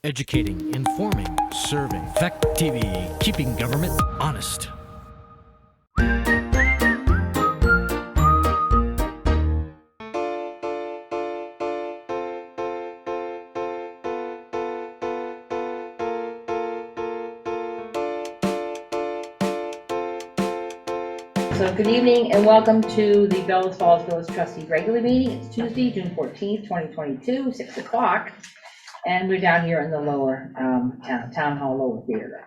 Educating, informing, serving. Fact TV, keeping government honest. So good evening and welcome to the Bellows Falls Village Trustees regular meeting. It's Tuesday, June 14th, 2022, 6 o'clock. And we're down here in the lower town hall lower theater.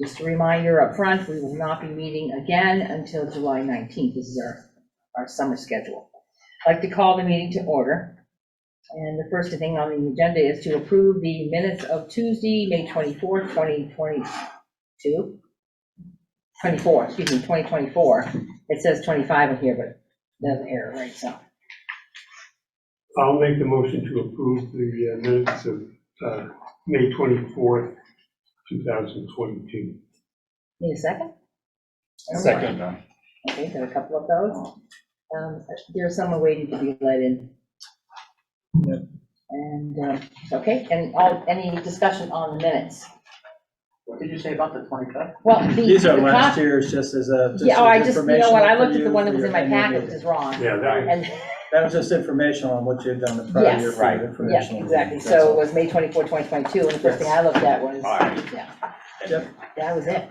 Just a reminder up front, we will not be meeting again until July 19th. This is our summer schedule. I'd like to call the meeting to order. And the first thing on the agenda is to approve the minutes of Tuesday, May 24th, 2022. 2024. It says 25 in here, but there's an error, right? So I'll make the motion to approve the minutes of May 24th, 2022. need a second? Second. Okay, got a couple of those. There's someone waiting to be let in. Yep. And, okay, and any discussion on the minutes? What did you say about the 25th? Well, These are last year's, just as a. Yeah, oh, you know what, I looked at the one that was in my packet, which is wrong. Yeah, And, That was just informational on what you had done the prior Yes. year. for Right. yeah, informational. exactly, That's so all. it was May 24, 2022, and the first thing I looked at was, All right. yeah, Yep. that was it.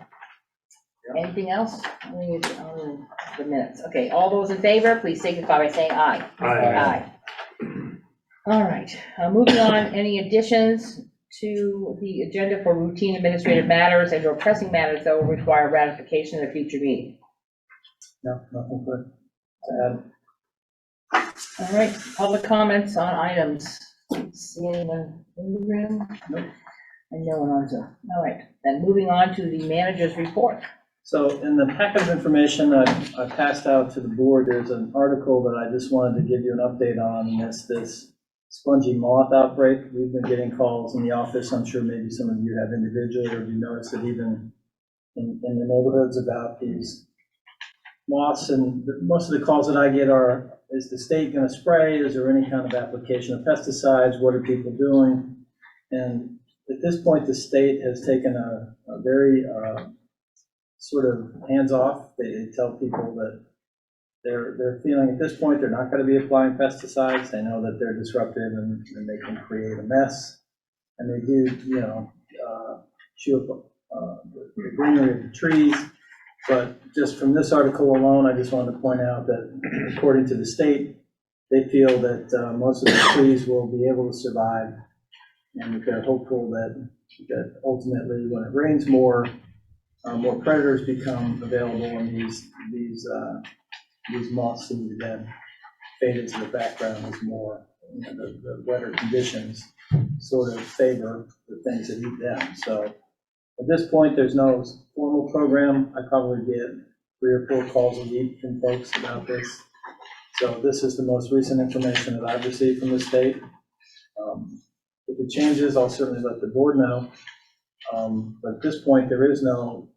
Anything else? The minutes, okay, all those in favor, please signify by saying aye. Aye. All right, moving on, any additions to the agenda for routine administrative matters and or pressing matters that will require ratification at a future meeting? No, nothing good. All right, public comments on items. See anyone in the room? Nope. And no one on Zoom. All right, then moving on to the manager's report. So in the packet of information I passed out to the board, there's an article that I just wanted to give you an update on, and that's this spongy moth outbreak. We've been getting calls in the office. I'm sure maybe some of you have individually, or you noticed it even in the neighborhoods about these moths. And most of the calls that I get are, is the state going to spray? Is there any kind of application of pesticides? What are people doing? And at this point, the state has taken a very sort of hands-off. They tell people that they're feeling at this point they're not going to be applying pesticides. They know that they're disruptive and they can create a mess. And they do, chew up the greenery of the trees. But just from this article alone, I just wanted to point out that according to the state, they feel that most of the trees will be able to survive. And they're hopeful that ultimately, when it rains more predators become available, and these moths seem to then fade into the background as more, the wetter conditions sort of favor the things that eat them. So at this point, there's no formal program. I probably get 3 or 4 calls a week from folks about this. So this is the most recent information that I've received from the state. If it changes, I'll certainly let the board know. But at this point, there is no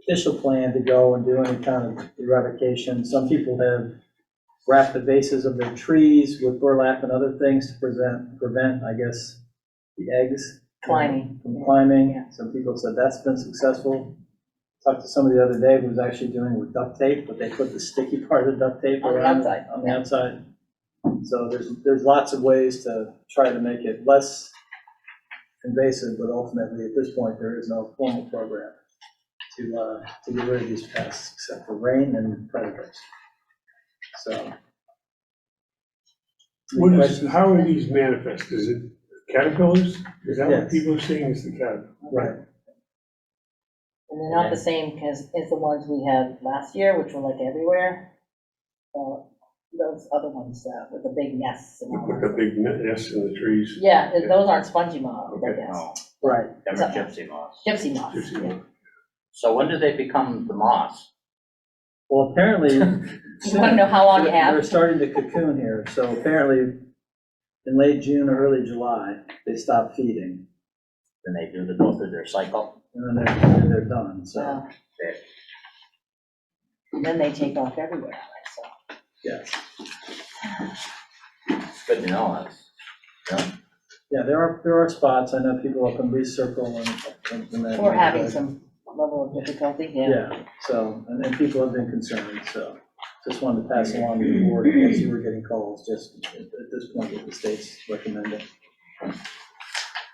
official plan to go and do any kind of eradication. Some people have wrapped the bases of their trees with burlap and other things to prevent, I guess, the eggs Climbing. from climbing. Yeah. Some people said that's been successful. Talked to somebody the other day who was actually doing it with duct tape, but they put the sticky part of the duct tape On the around outside. on the outside. So there's lots of ways to try to make it less invasive, but ultimately at this point there is no formal program to get rid of these pests except for rain and predators. So. How are these manifest? Is it caterpillars? Is that what Yes. people are saying is the caterpillar? Right. And they're not the same as the ones we had last year, which were like everywhere. Those other ones with the big nests. And all Like that. a big nest in the trees? Yeah, those aren't spongy moths, I Okay. guess. No, Right. them are gypsy moths. Gypsy moths. Gypsy Yeah. moth. So when do they become the moths? Well, apparently. You want to know how long you have? They're starting to cocoon here, so apparently in late June or early July, they stop feeding, Then they go through their cycle? and then they're done, so, Well, and then they take off everywhere. So. yes. It's good to know. Yeah, there are spots, I know people up in Lee Circle and in that. Or having neighborhood. some level of difficulty, yeah. Yeah, so, and people have been concerned, so just wanted to pass along to the board in case you were getting calls, just at this point what the state's recommending.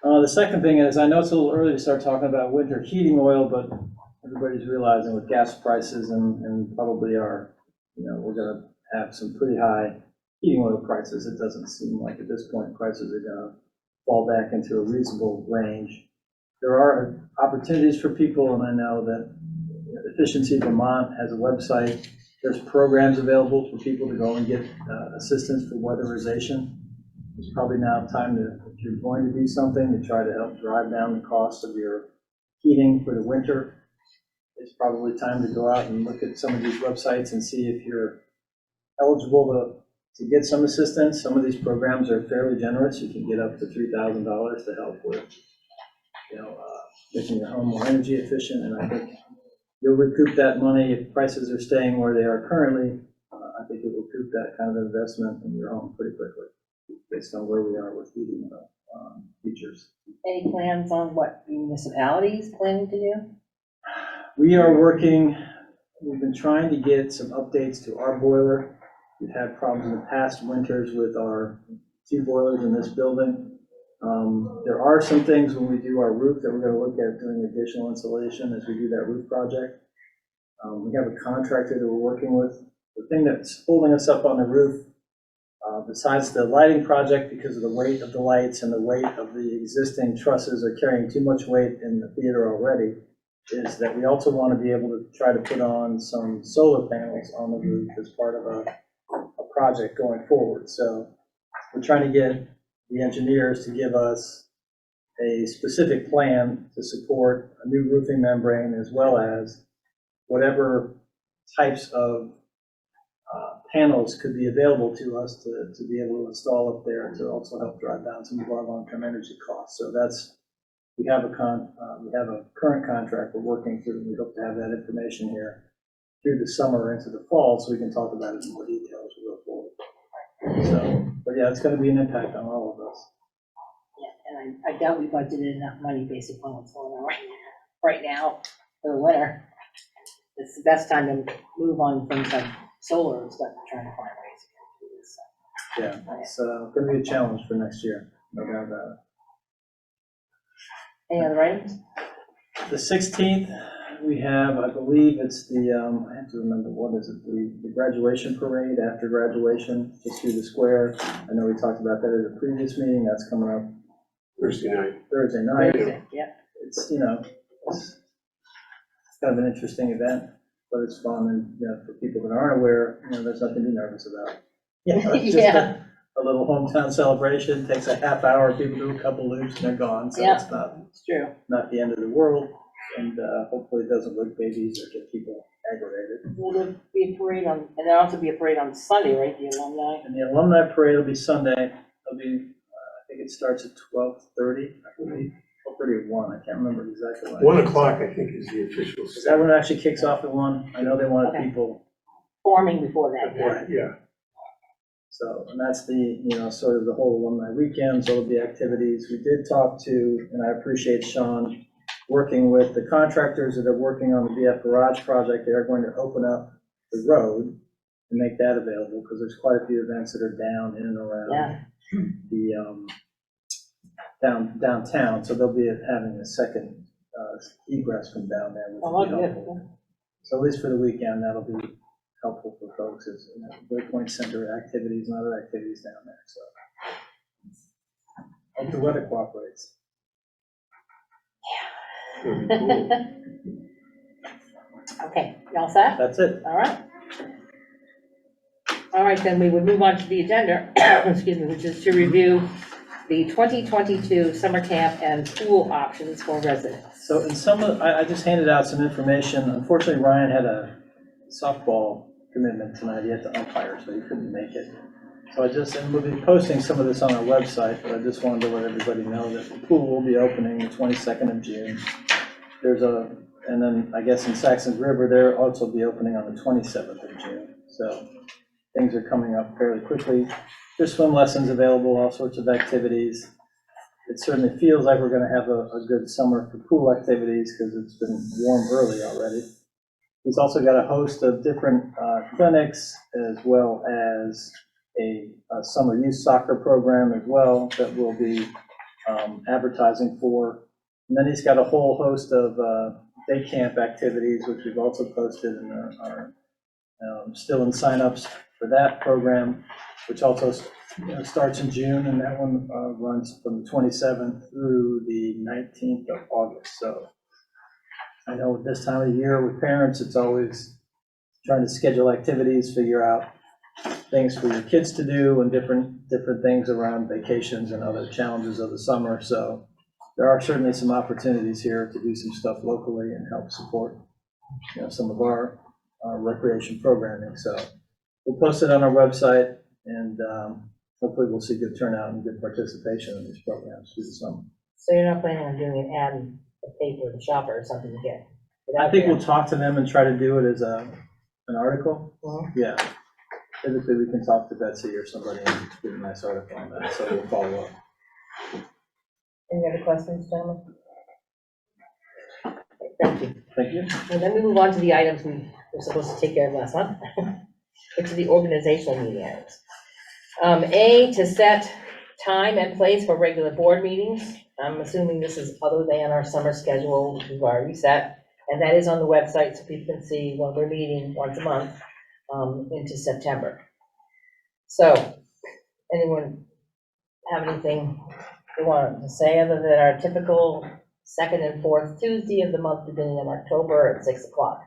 The second thing is, I know it's a little early to start talking about winter heating oil, but everybody's realizing with gas prices and probably we're gonna have some pretty high heating oil prices. It doesn't seem like at this point prices are gonna fall back into a reasonable range. There are opportunities for people, and I know that Efficiency Vermont has a website. There's programs available for people to go and get assistance for weatherization. It's probably now time to, if you're going to do something, to try to help drive down the cost of your heating for the winter. It's probably time to go out and look at some of these websites and see if you're eligible to get some assistance. Some of these programs are fairly generous. You can get up to $3,000 to help with, making your home more energy efficient. And I think you'll recoup that money if prices are staying where they are currently. I think it will recoup that kind of investment in your home pretty quickly, based on where we are with heating features. Any plans on what municipalities planning to do? We've been trying to get some updates to our boiler. We've had problems in the past winters with our 2 boilers in this building. There are some things when we do our roof that we're going to look at doing additional insulation as we do that roof project. We have a contractor that we're working with. The thing that's holding us up on the roof, besides the lighting project, because of the weight of the lights and the weight of the existing trusses are carrying too much weight in the theater already, is that we also want to be able to try to put on some solar panels on the roof as part of a project going forward. So we're trying to get the engineers to give us a specific plan to support a new roofing membrane, as well as whatever types of panels could be available to us to be able to install up there to also help drive down some of our long-term energy costs. So we have a current contract we're working through. We hope to have that information here through the summer into the fall, so we can talk about it in more detail as we go forward. So, but yeah, it's going to be an impact on all of us. Yeah, and I doubt we budgeted enough money based upon what's going on right now for the winter. It's the best time to move on things like solar and stuff, trying to find ways to do this. So. Yeah, it's going to be a challenge for next year, no doubt about it. Any other items? The 16th, we have, I believe it's the, I have to remember, what is it, the graduation parade after graduation, just through the square. I know we talked about that at a previous meeting. That's coming up Thursday night. Thursday night. Thursday, yeah. It's, it's kind of an interesting event, but it's fun, and, for people that aren't aware, there's nothing to be nervous about. It's just Yeah. a little hometown celebration, takes a half hour, people do a couple loops and they're gone, so Yeah. it's It's true. not the end of the world, and hopefully it doesn't wake babies or get people aggravated. Will there be a parade on, and there'll also be a parade on Sunday, right, the alumni? And the alumni parade will be Sunday. It'll be, I think it starts at 12:30, I believe, 12:30 or 1, I can't remember exactly when. 1 o'clock, I think, is the official. Is that when it actually kicks off at 1? I know they wanted Okay. people, Forming before that, yeah. Right, yeah. so, and that's the, sort of the whole alumni weekend, so there'll be activities. We did talk to, and I appreciate Sean working with the contractors that are working on the BF Garage project. They are going to open up the road and make that available, because there's quite a few events that are down in and around Yeah. the downtown, so they'll be having a second egress from down there, which Oh, will be good. helpful. So at least for the weekend, that'll be helpful for folks as Waypoint Center activities and other activities down there. So hope the weather cooperates. It'll be cool. Okay, you all set? That's it. All right. All right, then we would move on to the agenda, excuse me, which is to review the 2022 summer camp and pool options for residents. So in I just handed out some information. Unfortunately, Ryan had a softball commitment tonight. He had to umpire, so he couldn't make it. So and we'll be posting some of this on our website, but I just wanted to let everybody know that the pool will be opening the 22nd of June. And then I guess in Saxon River, they'll also be opening on the 27th of June. So things are coming up fairly quickly. There's swim lessons available, all sorts of activities. it certainly feels like we're gonna have a good summer for pool activities, because it's been warm early already. He's also got a host of different clinics, as well as a summer youth soccer program as well, that we'll be advertising for. And then he's got a whole host of day camp activities, which we've also posted and are still in signups for that program, which also starts in June, and that one runs from the 27th through the 19th of August. So I know at this time of the year with parents, it's always trying to schedule activities, figure out things for your kids to do, and different things around vacations and other challenges of the summer. So there are certainly some opportunities here to do some stuff locally and help support, some of our recreation programming. So we'll post it on our website, and hopefully we'll see good turnout and good participation in these programs through the summer. So you're not planning on doing an ad in the paper, the shopper, or something to get it I out think there? we'll talk to them and try to do it as an article. Mhm. Yeah. Typically, we can talk to Betsy or somebody and get a nice article on that, so we'll follow up. Any other questions, gentlemen? Thank you. Thank you. And then we move on to the items we were supposed to take care of last month, which are the organizational meeting items. A, to set time and place for regular board meetings. I'm assuming this is other than our summer schedule, which we've already set, and that is on the website, so people can see when we're meeting once a month into September. So, anyone have anything they want to say other than our typical second and fourth Tuesday of the month, beginning of October at 6 o'clock?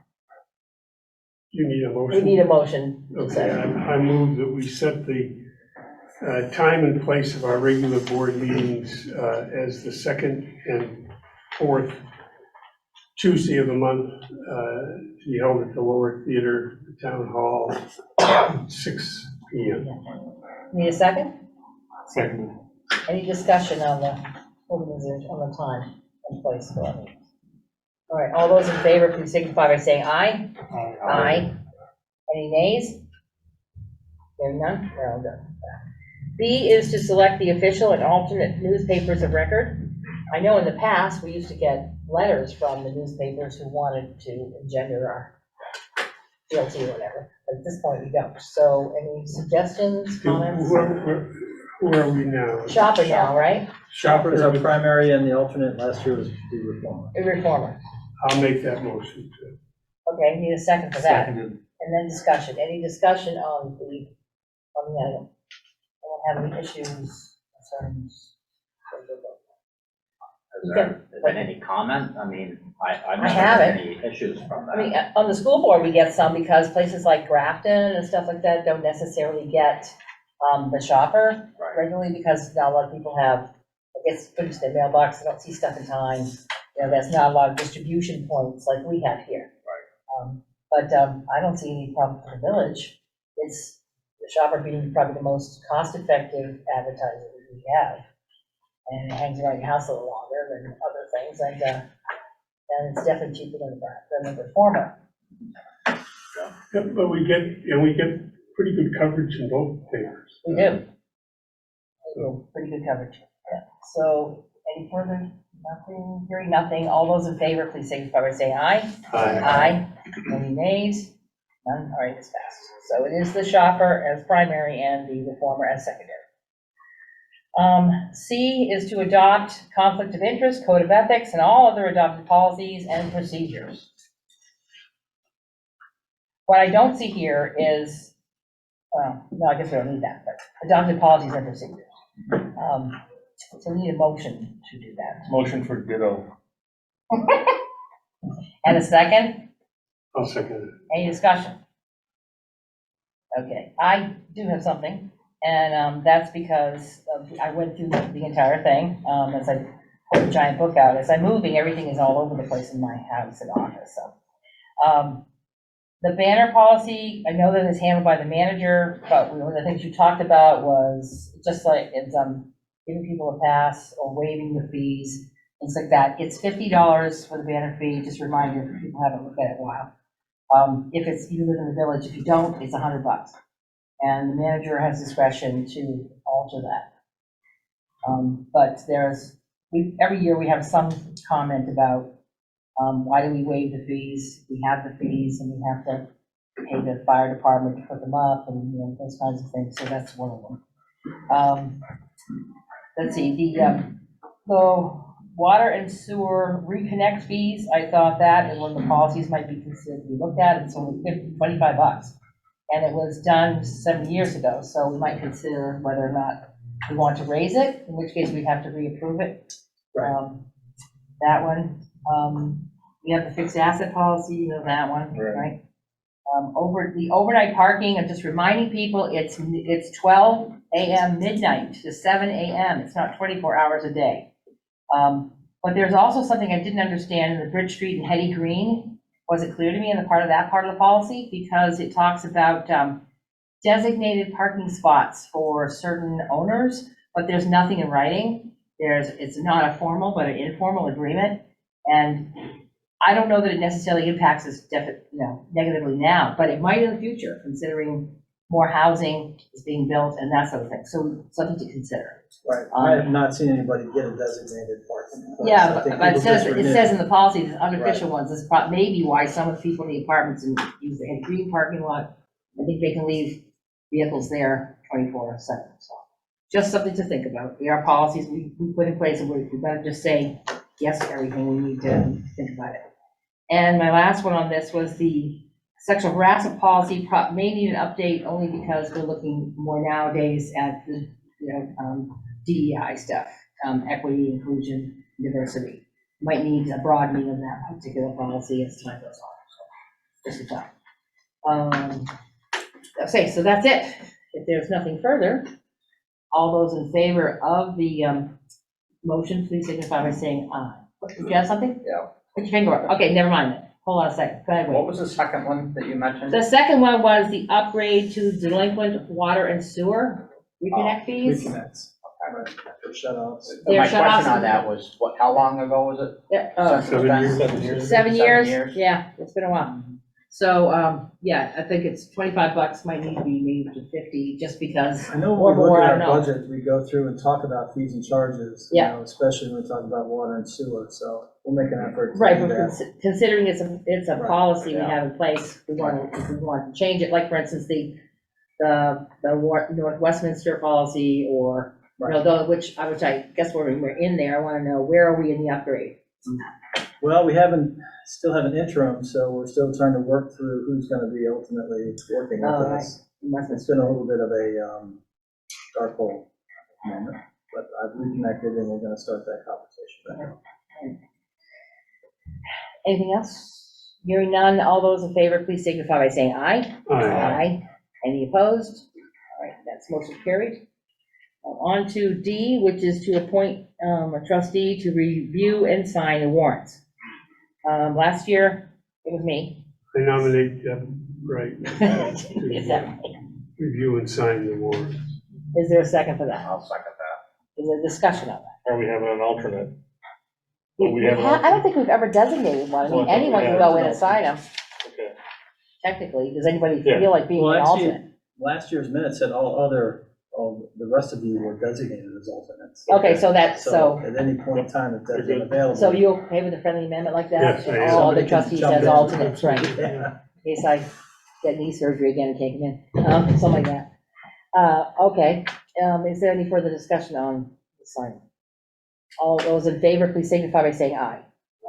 You need a We motion? need a motion. to Okay, set. I move that we set the time and place of our regular board meetings as the second and fourth Tuesday of the month, to be held at the Lower Theater, the Town Hall, 6 p.m. Need a second? Second. Any discussion on the organization, on the time and place for our meetings? All right, all those in favor, please signify by saying aye. Aye. Any nays? Hearing none, we're all done. B is to select the official and alternate newspapers of record. I know in the past, we used to get letters from the newspapers who wanted to engender our GLT or whatever, but at this point, we don't. So any suggestions, comments? Who are we now? Shopper now, right? Shopper. Is our primary, and the alternate last year was the reformer. A reformer. I'll make that motion too. Okay, need a second for that. Seconded. And then discussion. Any discussion on the item? I don't have any issues, concerns. Has there been any comment? I mean, I've I never had haven't. any issues from I mean, that. on the school board, we get some because places like Grafton and stuff like that don't necessarily get the shopper Right. regularly, because now a lot of people have, it gets put into their mailbox, they don't see stuff in time. There's not a lot of distribution points like we have here. Right. But I don't see any problem for the village. It's the shopper being probably the most cost-effective advertiser that we have. And it hangs around your house a little longer than other things, and it's definitely cheaper than the reformer. Yeah, but we get pretty good coverage in both papers. We do. We do, pretty good coverage. Yeah. So any further, nothing, hearing nothing, all those in favor, please signify by saying aye. Aye. Any nays? None, all right, it's passed. So it is the shopper as primary and the reformer as secondary. C is to adopt conflict of interest, code of ethics, and all other adopted policies and procedures. What I don't see here is, no, I guess we don't need that, but adopted policies and procedures. So we need a motion to do that. Motion for ditto. And a second? I'll second it. Any discussion? Okay, I do have something, and that's because I went through the entire thing, as I pulled a giant book out. As I'm moving, everything is all over the place in my house and office, so. The banner policy, I know that it's handled by the manager, but one of the things you talked about was just like it's giving people a pass or waiving the fees, things like that. It's $50 for the banner fee, just a reminder if people haven't looked at it in a while. If you live in the village, if you don't, it's $100. And the manager has discretion to alter that. But every year we have some comment about, why do we waive the fees? We have the fees and we have to pay the fire department to put them up and, those kinds of things, so that's one of them. Let's see, the water and sewer reconnect fees, I thought that is one of the policies might be considered to be looked at. It's only $25. And it was done 7 years ago, so we might consider whether or not we want to raise it, in which case we have to reapprove it. Right. That one. We have the fixed asset policy, that one, right? Over the overnight parking, I'm just reminding people, it's 12 a.m. midnight to 7 a.m. It's not 24 hours a day. But there's also something I didn't understand in the Bridge Street and Hetty Green. Wasn't clear to me in the part of the policy, because it talks about designated parking spots for certain owners, but there's nothing in writing. It's not a formal, but an informal agreement. And I don't know that it necessarily impacts us negatively now, but it might in the future, considering more housing is being built and that sort of thing. So something to consider. Right, I have not seen anybody get a designated parking place. Yeah, I think but it people just says renew. in the policy, the unofficial ones, this is maybe why some of the people in the apartments and use the Hetty Green parking lot. I think they can leave vehicles there 24/7, so just something to think about. There are policies we put in place, and we better just say yes to everything. We need to think about it. And my last one on this was the sexual harassment policy. May need an update only because we're looking more nowadays at the DEI stuff, equity, inclusion, diversity. Might need a broadening of that particular policy as time goes on. So just a thought. Okay, so that's it. If there's nothing further, all those in favor of the motion, please signify by saying aye. Did you have something? Yeah. Put your finger up. Okay, never mind then. Hold on a second. Go ahead, What wait. was the second one that you mentioned? The second one was the upgrade to delinquent water and sewer reconnect fees. Reconnects. Right, for shut-offs. They're My shut offs. question on that was, how long ago was it? Yeah, Since it's been- 7 years. 7 years? 7 years. Yeah, it's been a while. So, yeah, I think it's $25 might need to be moved to 50, just because. I know Or when we look more, I at don't our know. budget, we go through and talk about fees and charges, Yeah. especially when we talk about water and sewer, so we'll make an effort to Right, do but that. considering it's a Right, policy we yeah. have in place, we want to change it, like, for instance, the North Westminster policy, or, which I guess we're in there, I want to know, where are we in the upgrade? Well, we still have an interim, so we're still trying to work through who's gonna be ultimately working Oh, with right. us. It's been a little bit of a dark hole at the moment, but I've reconnected and we're gonna start that conversation back. Anything else? Hearing none, all those in favor, please signify by saying aye. Aye. Any opposed? All right, that's motion carried. On to D, which is to appoint a trustee to review and sign the warrants. Last year, it was me. I nominate Deb Wright Is that to right? review and sign the warrants. Is there a second for that? I'll second that. Is there discussion on that? Are we having an alternate? Well, we have an I don't think we've ever designated one. I Well, mean, I thought we anyone can had go an in and sign them, Okay. technically. Does anybody Yeah. feel like being Well, an actually, alternate? last year's minutes said all the rest of you were designated as alternates. Okay, so that's, so, At any point in time, if that's available. so you okay with a friendly amendment like that? Yes, I am. All other Somebody can trustees jump as in. alternates, right? Yeah. In case I get knee surgery again and can't come in, something like that. Okay, is there any further discussion on the signing? All those in favor, please signify by saying aye.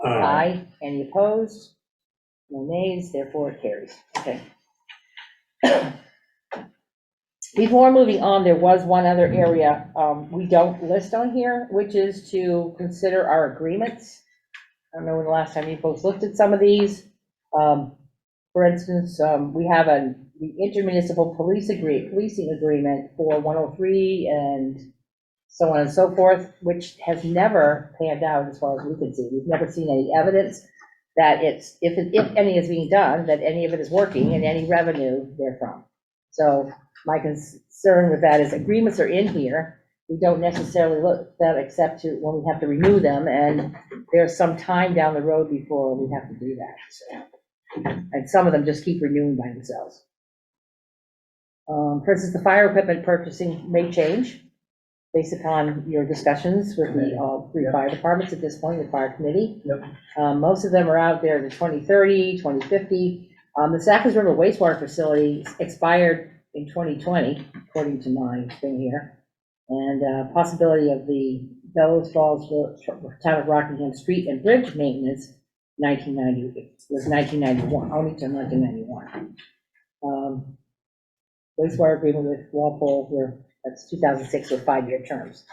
Aye. Any opposed? No nays, therefore it carries. Okay. Before moving on, there was one other area we don't list on here, which is to consider our agreements. I don't know when the last time you folks looked at some of these. For instance, we have the intermunicipal policing agreement for 103 and so on and so forth, which has never panned out as far as we can see. We've never seen any evidence that it's, if any is being done, that any of it is working and any revenue therefrom. So my concern with that is agreements are in here. We don't necessarily look at that except to when we have to renew them, and there's some time down the road before we have to do that. So, and some of them just keep renewing by themselves. For instance, the fire equipment purchasing may change. based upon your discussions with the all three fire departments at this point, the fire committee. Yep. Most of them are out there to 2030, 2050. The Sackers River wastewater facility expired in 2020, according to my thing here. And possibility of the Bellows Falls Town of Rockingham Street and Bridge maintenance, 1991, only till 1991. Wastewater agreement with Walpole, that's 2006 with 5-year terms.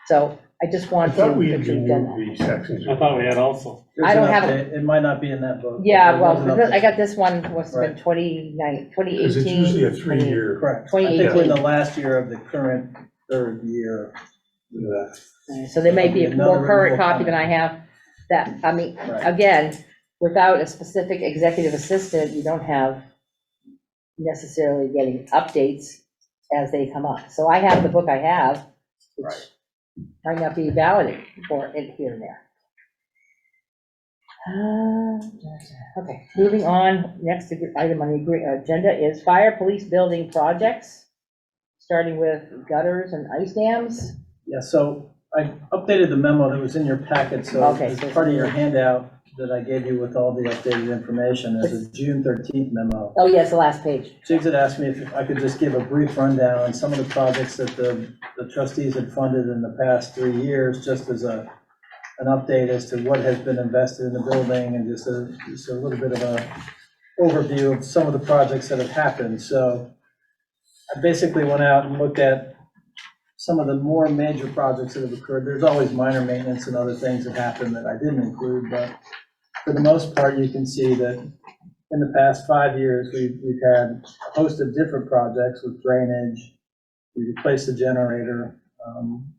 So I just I want to. thought we had put you done removed that. the sections. I thought we had also. I don't There's an have update. It might not be in that book. Yeah, but there was an well, I update. got this one, must have been Right. 2018. Because it's usually a 3-year. Correct. I 2018. think we're in the last year of the current third year. So there may be a Another more current renewal copy than I coming. have. That, I mean, Right. again, without a specific executive assistant, you don't have necessarily getting updates as they come up. So I have the book I have, which Right. might not be valid for it here and there. Okay, moving on, next item on the agenda is fire police building projects, starting with gutters and ice dams. Yeah, so I updated the memo that was in your packet, so Okay, as so- part of your handout that I gave you with all the updated information, there's a June 13th memo. Oh, yes, the last page. Jigs had asked me if I could just give a brief rundown on some of the projects that the trustees had funded in the past 3 years, just as an update as to what has been invested in the building, and just a little bit of a overview of some of the projects that have happened. So I basically went out and looked at some of the more major projects that have occurred. There's always minor maintenance and other things that happen that I didn't include, but for the most part, you can see that in the past 5 years, we've had a host of different projects with drainage. We replaced the generator.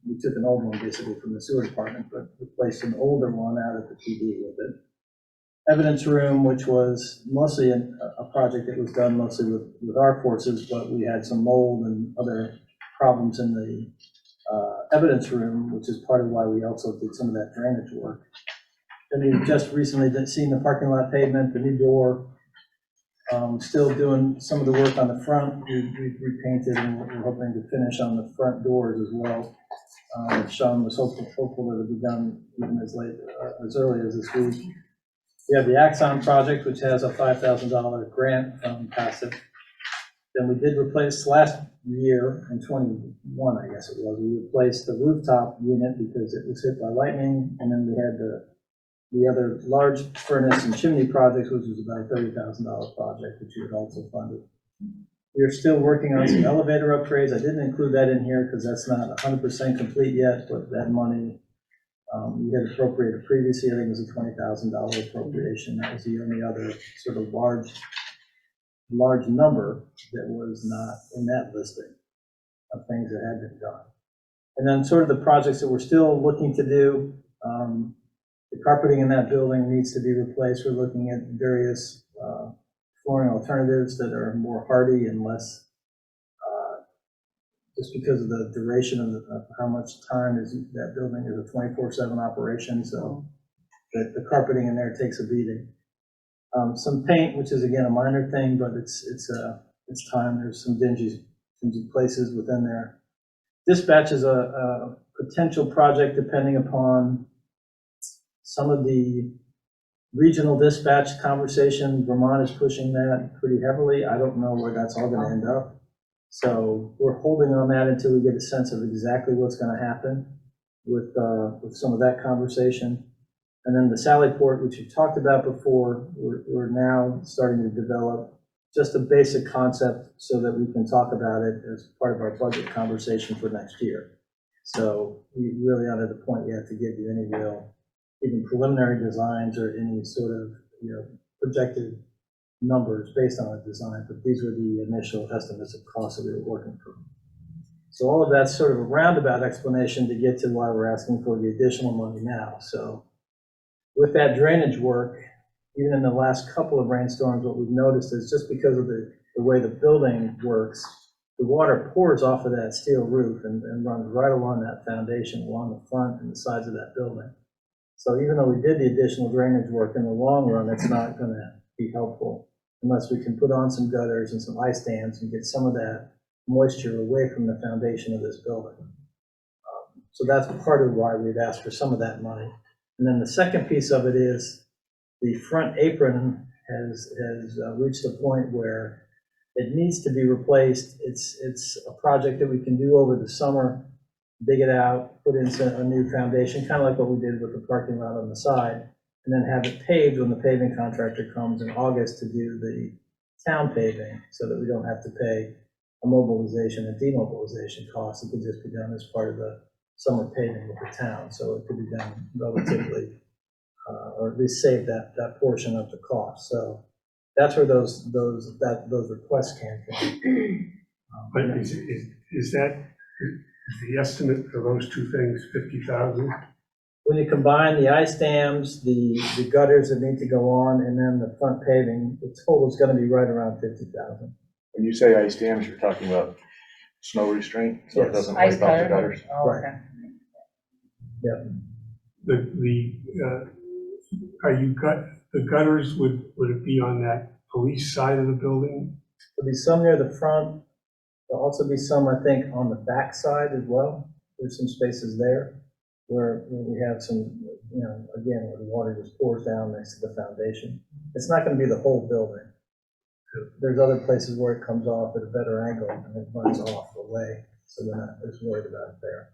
We took an old one basically from the sewer department, but replaced an older one out at the PD with it. Evidence room, which was mostly a project that was done mostly with our forces, but we had some mold and other problems in the evidence room, which is part of why we also did some of that drainage work. Then we just recently seen the parking lot pavement, the new door. Still doing some of the work on the front. We've repainted, and we're hoping to finish on the front doors as well. Sean was hopeful that it'll be done even as early as this week. We have the Axon project, which has a $5,000 grant from PASIF. Then we did replace last year in 21, I guess it was, we replaced the rooftop unit because it was hit by lightning, and then we had the other large furnace and chimney projects, which was about a $30,000 project, which we had also funded. We are still working on some elevator upgrades. I didn't include that in here because that's not 100% complete yet, but that money we had appropriated previously. I think it was a $20,000 appropriation. That was the only other sort of large number that was not in that listing of things that had been done. And then sort of the projects that we're still looking to do, the carpeting in that building needs to be replaced. We're looking at various flooring alternatives that are more hardy and less, just because of the duration of how much time is that building is a 24/7 operation, so that the carpeting in there takes a beating. Some paint, which is again a minor thing, but it's time. There's some dingy places within there. Dispatch is a potential project depending upon some of the regional dispatch conversation. Vermont is pushing that pretty heavily. I don't know where that's all going to end up. So we're holding on that until we get a sense of exactly what's going to happen with some of that conversation. And then the Sallyport, which you've talked about before, we're now starting to develop just a basic concept so that we can talk about it as part of our budget conversation for next year. So we really aren't at the point yet to give you any real, even preliminary designs or any sort of, projected numbers based on a design, but these were the initial estimates of costs that we were working from. So all of that's sort of a roundabout explanation to get to why we're asking for the additional money now. So with that drainage work, even in the last couple of rainstorms, what we've noticed is just because of the way the building works, the water pours off of that steel roof and runs right along that foundation, along the front and the sides of that building. So even though we did the additional drainage work, in the long run, it's not going to be helpful unless we can put on some gutters and some ice dams and get some of that moisture away from the foundation of this building. So that's part of why we've asked for some of that money. And then the second piece of it is the front apron has reached a point where it needs to be replaced. It's a project that we can do over the summer, dig it out, put in a new foundation, kind of like what we did with the parking lot on the side, and then have it paved when the paving contractor comes in August to do the town paving, so that we don't have to pay a mobilization and demobilization cost. It could just be done as part of the summer paving with the town, so it could be done relatively, or at least save that portion of the cost. So that's where those requests came from. But is the estimate for those two things 50,000? When you combine the ice dams, the gutters that need to go on, and then the front paving, the total is gonna be right around 50,000. When you say ice dams, you're talking about snow restraint, so it Yes. doesn't Ice wipe out the cutter? gutters. Oh, Right. okay. The gutters, would it be on that police side of the building? There'll be some near the front. There'll also be some, I think, on the back side as well. There's some spaces there where we have some, again, where the water just pours down next to the foundation. It's not gonna be the whole building. There's other places where it comes off at a better angle and it runs off away, so we're not as worried about it there.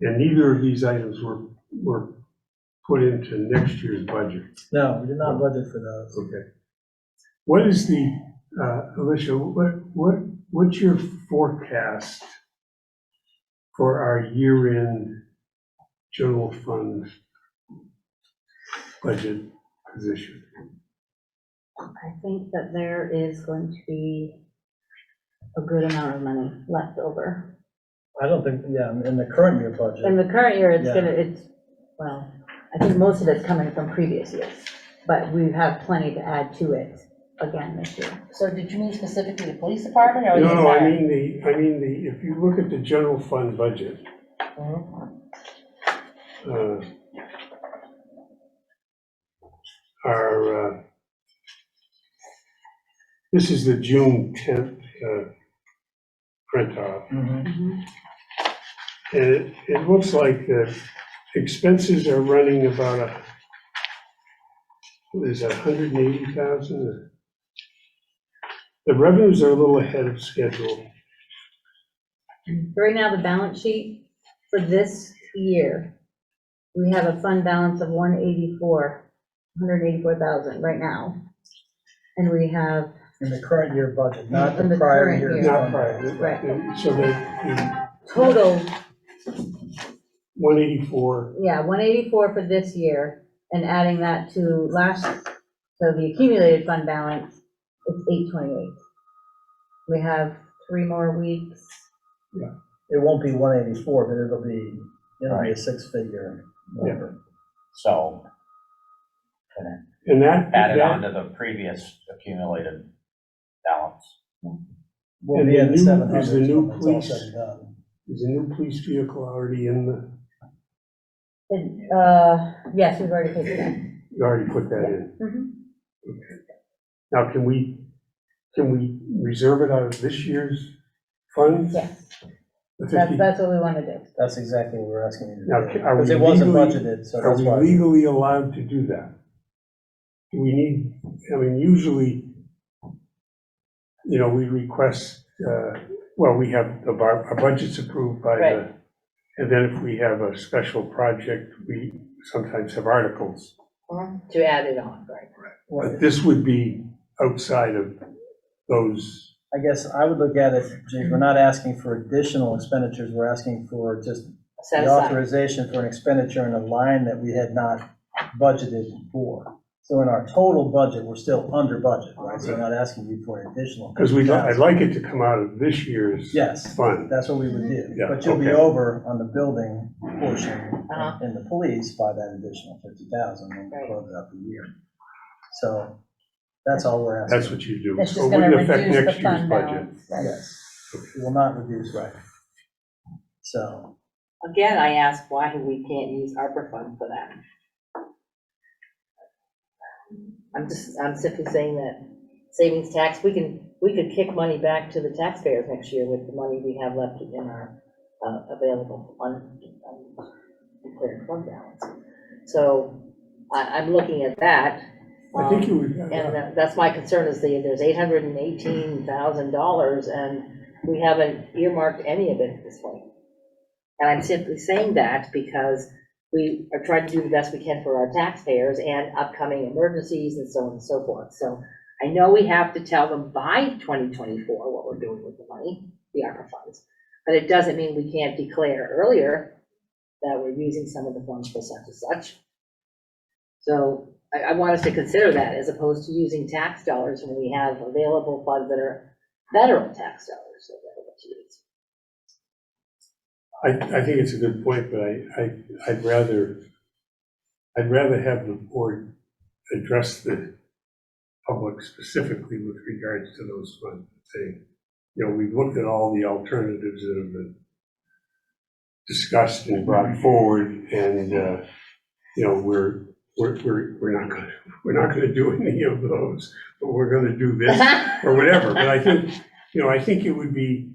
And neither of these items were put into next year's budget. No, we did not budget for those. Okay. What is Alicia, what's your forecast for our year-end general fund budget position? I think that there is going to be a good amount of money left over. I don't think, in the current year budget. In the current year, Yeah. well, I think most of it's coming from previous years, but we have plenty to add to it again this year. So did you mean specifically the police department or the No, I entire? mean if you look at the general fund budget, this is the June 10th print off. Mhm. And it looks like the expenses are running about what is it, 180,000? The revenues are a little ahead of schedule. Right now, the balance sheet for this year, we have a fund balance of 184,000 right now. And we have, In the current year budget, not In the the prior current year's year. Not fund prior. balance. Right. So the total, 184, 184 for this year, and adding that to so the accumulated fund balance, it's 828. We have 3 more weeks. It won't be 184, but it'll be a six-figure number. So, and that. added on to the previous accumulated balance. We'll And be the in the new- 700s is the new when it's all police- said and done. Is the new police vehicle already in the, And, yes, we've already paid for that. you already put that in? Mhm. Okay. Now, can we reserve it out of this year's funds? Yes, The 50? that's what we want to do. That's exactly what we're asking you Now, to do. are we Because it wasn't legally- budgeted, so Are that's we why. legally allowed to do that? Do we need, usually, we request, we have our budget's approved by Right. and then if we have a special project, we sometimes have articles. To add it on, right? But this would be outside of those. I guess I would look at it, Jake, we're not asking for additional expenditures, we're asking for just Set the aside. authorization for an expenditure in a line that we had not budgeted for. So in our total budget, we're still under budget, right? So we're not asking you for an additional. Because I'd like it to come out of this year's Yes, fund. that's what we would do. Yeah, But you'll be okay. over on the building portion Uh-huh. in the police by that additional 50,000 when we Right. close out the year. So that's all we're asking. That's what you do. It's So just it gonna wouldn't affect reduce the next year's fund budget. balance. Right. Yes, it will not reduce, right. So, Again, I ask why we can't use ARPA funds for that. I'm simply saying that savings tax, we could kick money back to the taxpayers next year with the money we have left in our available declared fund balance. So I'm looking at that. I think you would, And that's my concern is there's $818,000 and we haven't earmarked any of it at this point. And I'm simply saying that because we are trying to do the best we can for our taxpayers and upcoming emergencies and so on and so forth. So I know we have to tell them by 2024 what we're doing with the money, the ARPA funds, but it doesn't mean we can't declare earlier that we're using some of the funds for such and such. So I want us to consider that as opposed to using tax dollars when we have available funds that are federal tax dollars available to use. I think it's a good point, but I'd rather have the board address the public specifically with regards to those funds. Say, we've looked at all the alternatives that have been discussed and brought forward, and we're not gonna do any of those, but we're gonna do this or whatever. But I think it would be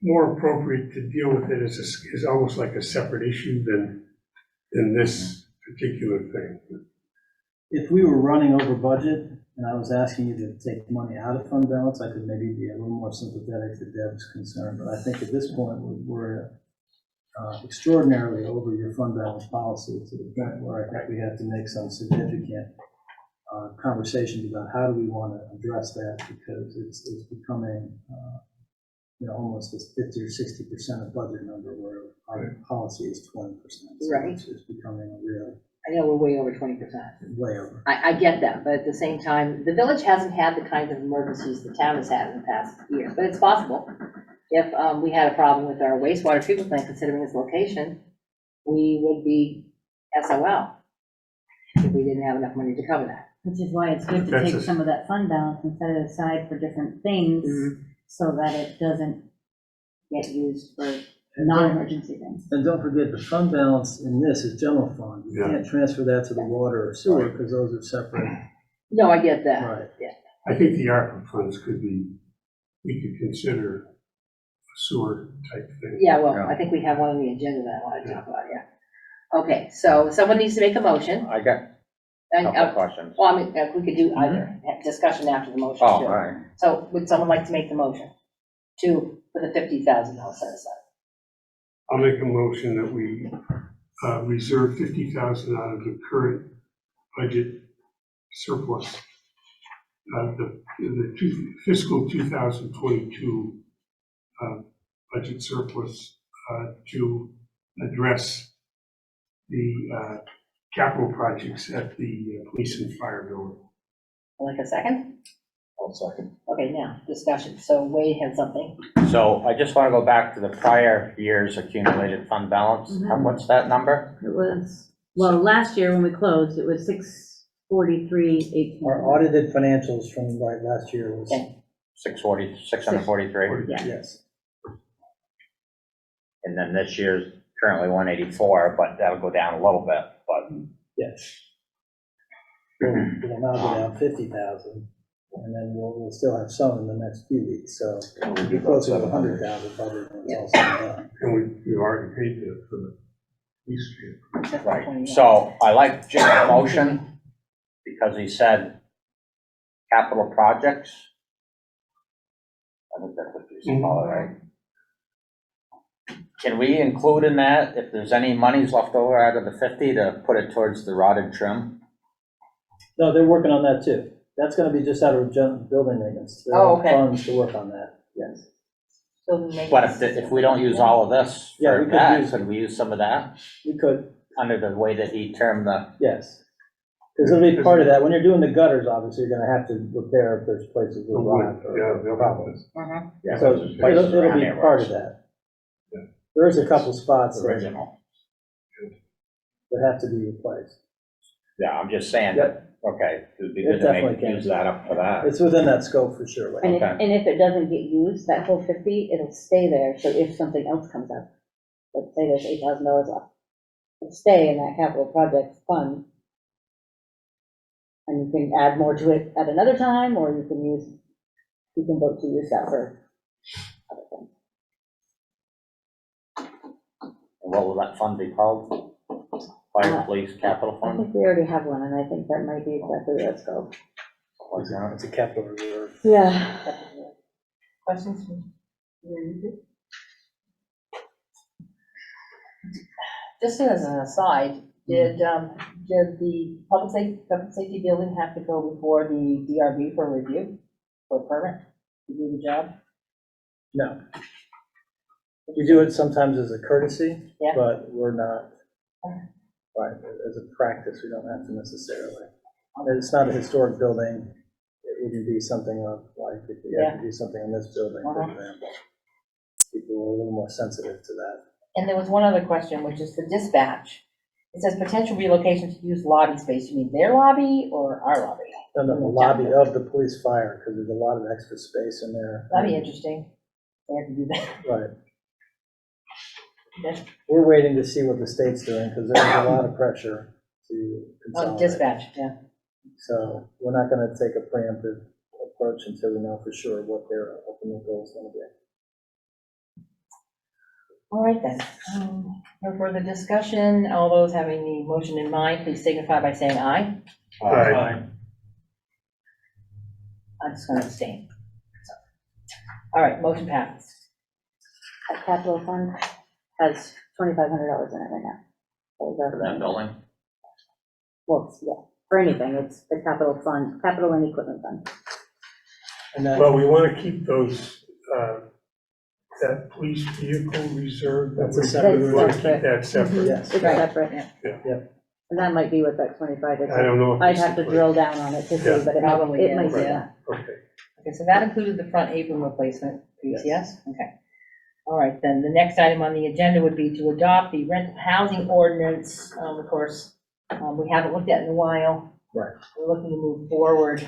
more appropriate to deal with it as almost like a separate issue than this particular thing. If we were running over budget and I was asking you to take money out of fund balance, I could maybe be a little more sympathetic to Deb's concern. But I think at this point, we're extraordinarily over your fund balance policy to the point where I think we have to make some significant conversations about how do we want to address that, because it's becoming almost this 50 or 60% of budget number where our policy is 20%. So Right. It's becoming a real I know we're way over 20%. way over. I get that, but at the same time, the village hasn't had the kinds of emergencies the town has had in the past years, but it's possible. If we had a problem with our wastewater treatment plant, considering its location, we would be SOL if we didn't have enough money to cover that. Which is why it's good to That's take some of that fund balance and set it aside for different things, so that it doesn't get used for non-emergency things. And don't forget, the fund balance in this is general fund. You can't transfer that to the water or sewer because those are separate. No, I get that. Right. Yeah. I think the ARPA funds we could consider a sewer type thing. Yeah, well, I think we have one on the agenda that I want to talk about, yeah. Okay, so someone needs to make a motion. I got And, a couple questions. well, I mean, we could do either, have discussion after the motion Oh, too. all right. So would someone like to make the motion for the $50,000 set aside? I'll make a motion that we reserve $50,000 out of the current budget surplus, the fiscal 2022 budget surplus to address the capital projects at the police and fire building. Like a second? I'll second. Okay, now, discussion. So Wade had something. So I just want to go back to the prior year's accumulated fund balance. What's that number? It was, well, last year when we closed, it was 643,820. Our audited financials from last year was, Okay. 643. Yeah. yes. And then this year's currently 184, but that'll go down a little bit, but. Yes. We'll now go down 50,000, and then we'll still have some in the next few weeks, so we'll be closer to 100,000 budget when it's all said and done. And we've already paid for the police vehicle. Right, so I like Jim's motion because he said capital projects. I think that's what you call it, right? Can we include in that, if there's any monies left over out of the 50, to put it towards the rotted trim? No, they're working on that too. That's gonna be just out of building maintenance. There Oh, are okay. funds to work on that, yes. But if we don't use all of this Yeah, we for could that, use- could we use some of that We could, under the way that he termed the? yes. Because it'll be part of that. When you're doing the gutters, obviously, you're gonna have to repair if there's places with rot or problems. Yeah, So those places it'll around be there where part of it's that. There is a couple spots that Original. have to be replaced. Yeah, I'm just saying that, okay, it would be It good to definitely make, can. use that up for that. It's within that scope for sure. Wayne. And if it doesn't get used, that whole 50, it'll stay there, so if something else comes up, let's say there's $8,000 left, it'll stay in that capital project fund. And you can add more to it at another time, or you can vote to use that for other things. And what will that fund be called? Fire Police Capital I Fund? think we already have one, and I think that might be exactly what it's called. Like that? It's a capital reserve. Yeah. Questions? Just as an aside, did the public safety building have to go before the DRB for review, for a permit to do the job? No. We do it sometimes as a courtesy, Yeah. but we're not, right, as a practice, we don't have to necessarily. It's not a historic building, it wouldn't be something of, like, if we have to do something in this building, for example. People are a little more sensitive to that. And there was one other question, which is the dispatch. It says potential relocation to use lobby space. You mean their lobby or our lobby? No, the lobby of the police fire, because there's a lot of extra space in there. That'd be interesting. They have to do that. Right. That's- We're waiting to see what the state's doing, because there's a lot of pressure to Oh, consolidate. dispatch, yeah. So we're not gonna take a preemptive approach until we know for sure what their ultimate goal is gonna be. All right then. No further discussion. All those having the motion in mind, please signify by saying aye. Aye. I'm just going to abstain. So, all right, motion passes. That capital fund has $2,500 in it right now. So For that that's- building? Well, yeah, for anything, it's the capital fund, capital and equipment fund. And that, Well, we want to keep those, that police vehicle reserve, That's a separate- we want to keep That's that separate. yes, It's Right. separate. Yeah. And that might be what that 25 is. I don't know. if I'd it's have to separate. drill down on it to see, Yeah. but Probably it might is, be yeah. that. Okay. Okay, so that included the front apron replacement piece, yes? Okay. All right, then the next item on the agenda would be to adopt the rental housing ordinance. Of course, we haven't looked at it in a while. Right. We're looking to move forward.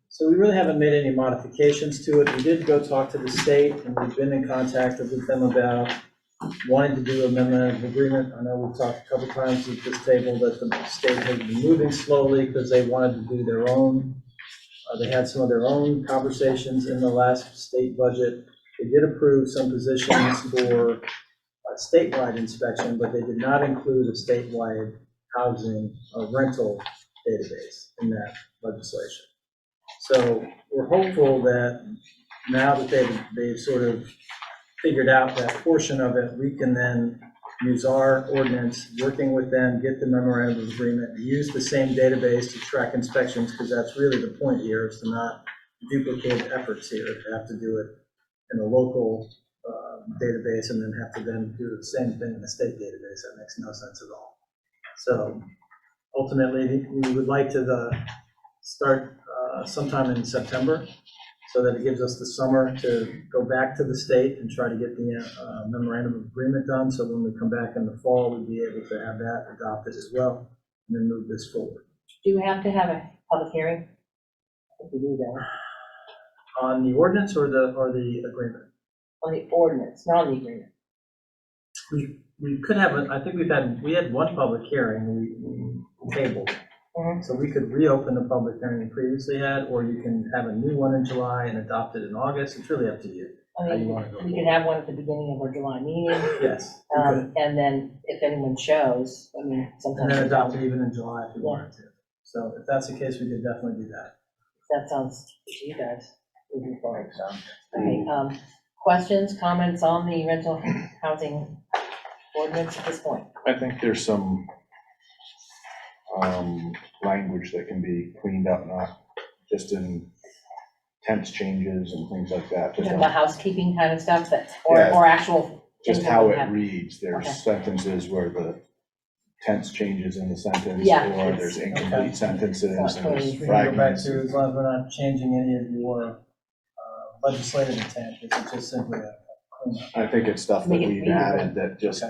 so we really haven't made any modifications to it. We did go talk to the state, and we've been in contact with them about wanting to do amendment of agreement. I know we've talked a couple times at this table that the state has been moving slowly because they wanted to do their own. They had some of their own conversations in the last state budget. They did approve some positions for a statewide inspection, but they did not include a statewide housing rental database in that legislation. So we're hopeful that now that they've sort of figured out that portion of it, we can then use our ordinance, working with them, get the memorandum of agreement, use the same database to track inspections, because that's really the point here, is to not duplicate efforts here, to have to do it in a local database and then have to then do the same thing in the state database. That makes no sense at all. So ultimately, we would like to start sometime in September, so that it gives us the summer to go back to the state and try to get the memorandum of agreement done, so when we come back in the fall, we'd be able to have that adopted as well, and then move this forward. Do you have to have a public hearing? I think we do that. On the ordinance or the agreement? On the ordinance, not on the agreement. We could have, I think we had one public hearing, we tabled. Mhm. So we could reopen the public hearing we previously had, or you can have a new one in July and adopt it in August. It's really up to you. I How you mean, wanna go we could have one at the beginning of our July meeting, Yes, we could. and then if anyone shows, I mean, And sometimes. then adopt it even in July if you Yeah. wanted to. So if that's the case, we could definitely do that. That sounds good to you guys. Moving forward, so. Okay, questions, comments on the rental housing ordinance at this point? I think there's some language that can be cleaned up, not just in tense changes and things like that. We're Just talking about housekeeping kind of stuff that, or Yeah. actual. just things that how we it have. reads. Okay. There's sentences where the tense changes in the sentence, Yeah, or it's- there's incomplete sentences, It's and not totally- there's We can go back fragments. to, as long as we're not changing any of your legislative intent, it's just simply a cleanup. I think it's stuff that Make it we've readable. added that just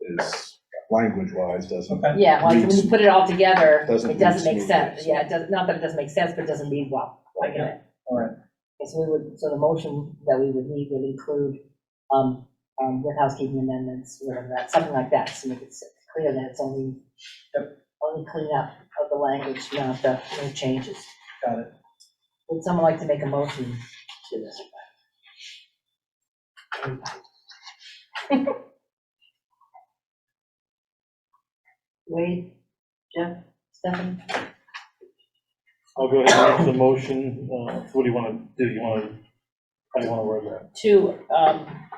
is language-wise doesn't. Okay. Yeah, well, when you put it all together, Doesn't it doesn't read make smoothly, sense. so. Yeah, it does, not that it doesn't make sense, but it doesn't read well. I get it. All right. Okay, so we would, so the motion that we would need would include, with housekeeping amendments, whatever that, something like that, so make it clear that it's only cleanup of the language, not the no changes. Got it. Would someone like to make a motion to this? Wade, Jeff, Stephanie? I'll go ahead and make the motion. What do you want to do? How do you want to word that?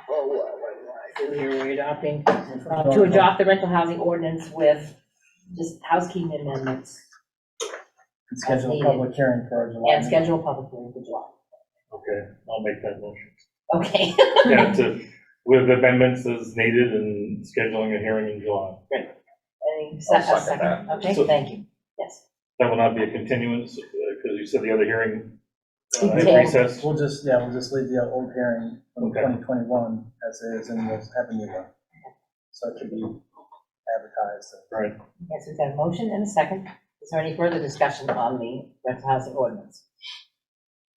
What do I do here? We're adopting, to adopt the rental housing ordinance with just housekeeping amendments And schedule a public hearing for our July. and schedule a public hearing for July. Okay, I'll make that motion. Okay. Yeah, with amendments as needed and scheduling a hearing in July. Any I'll a second that. Okay, So- thank you. Yes. That will not be a continuance, because you said the other hearing Okay. at recess. We'll just leave the old hearing from Okay. 2021 as is, and we'll have a new one. So it can be advertised. Right. Yes, we've got a motion and a second. Is there any further discussion on the rental housing ordinance?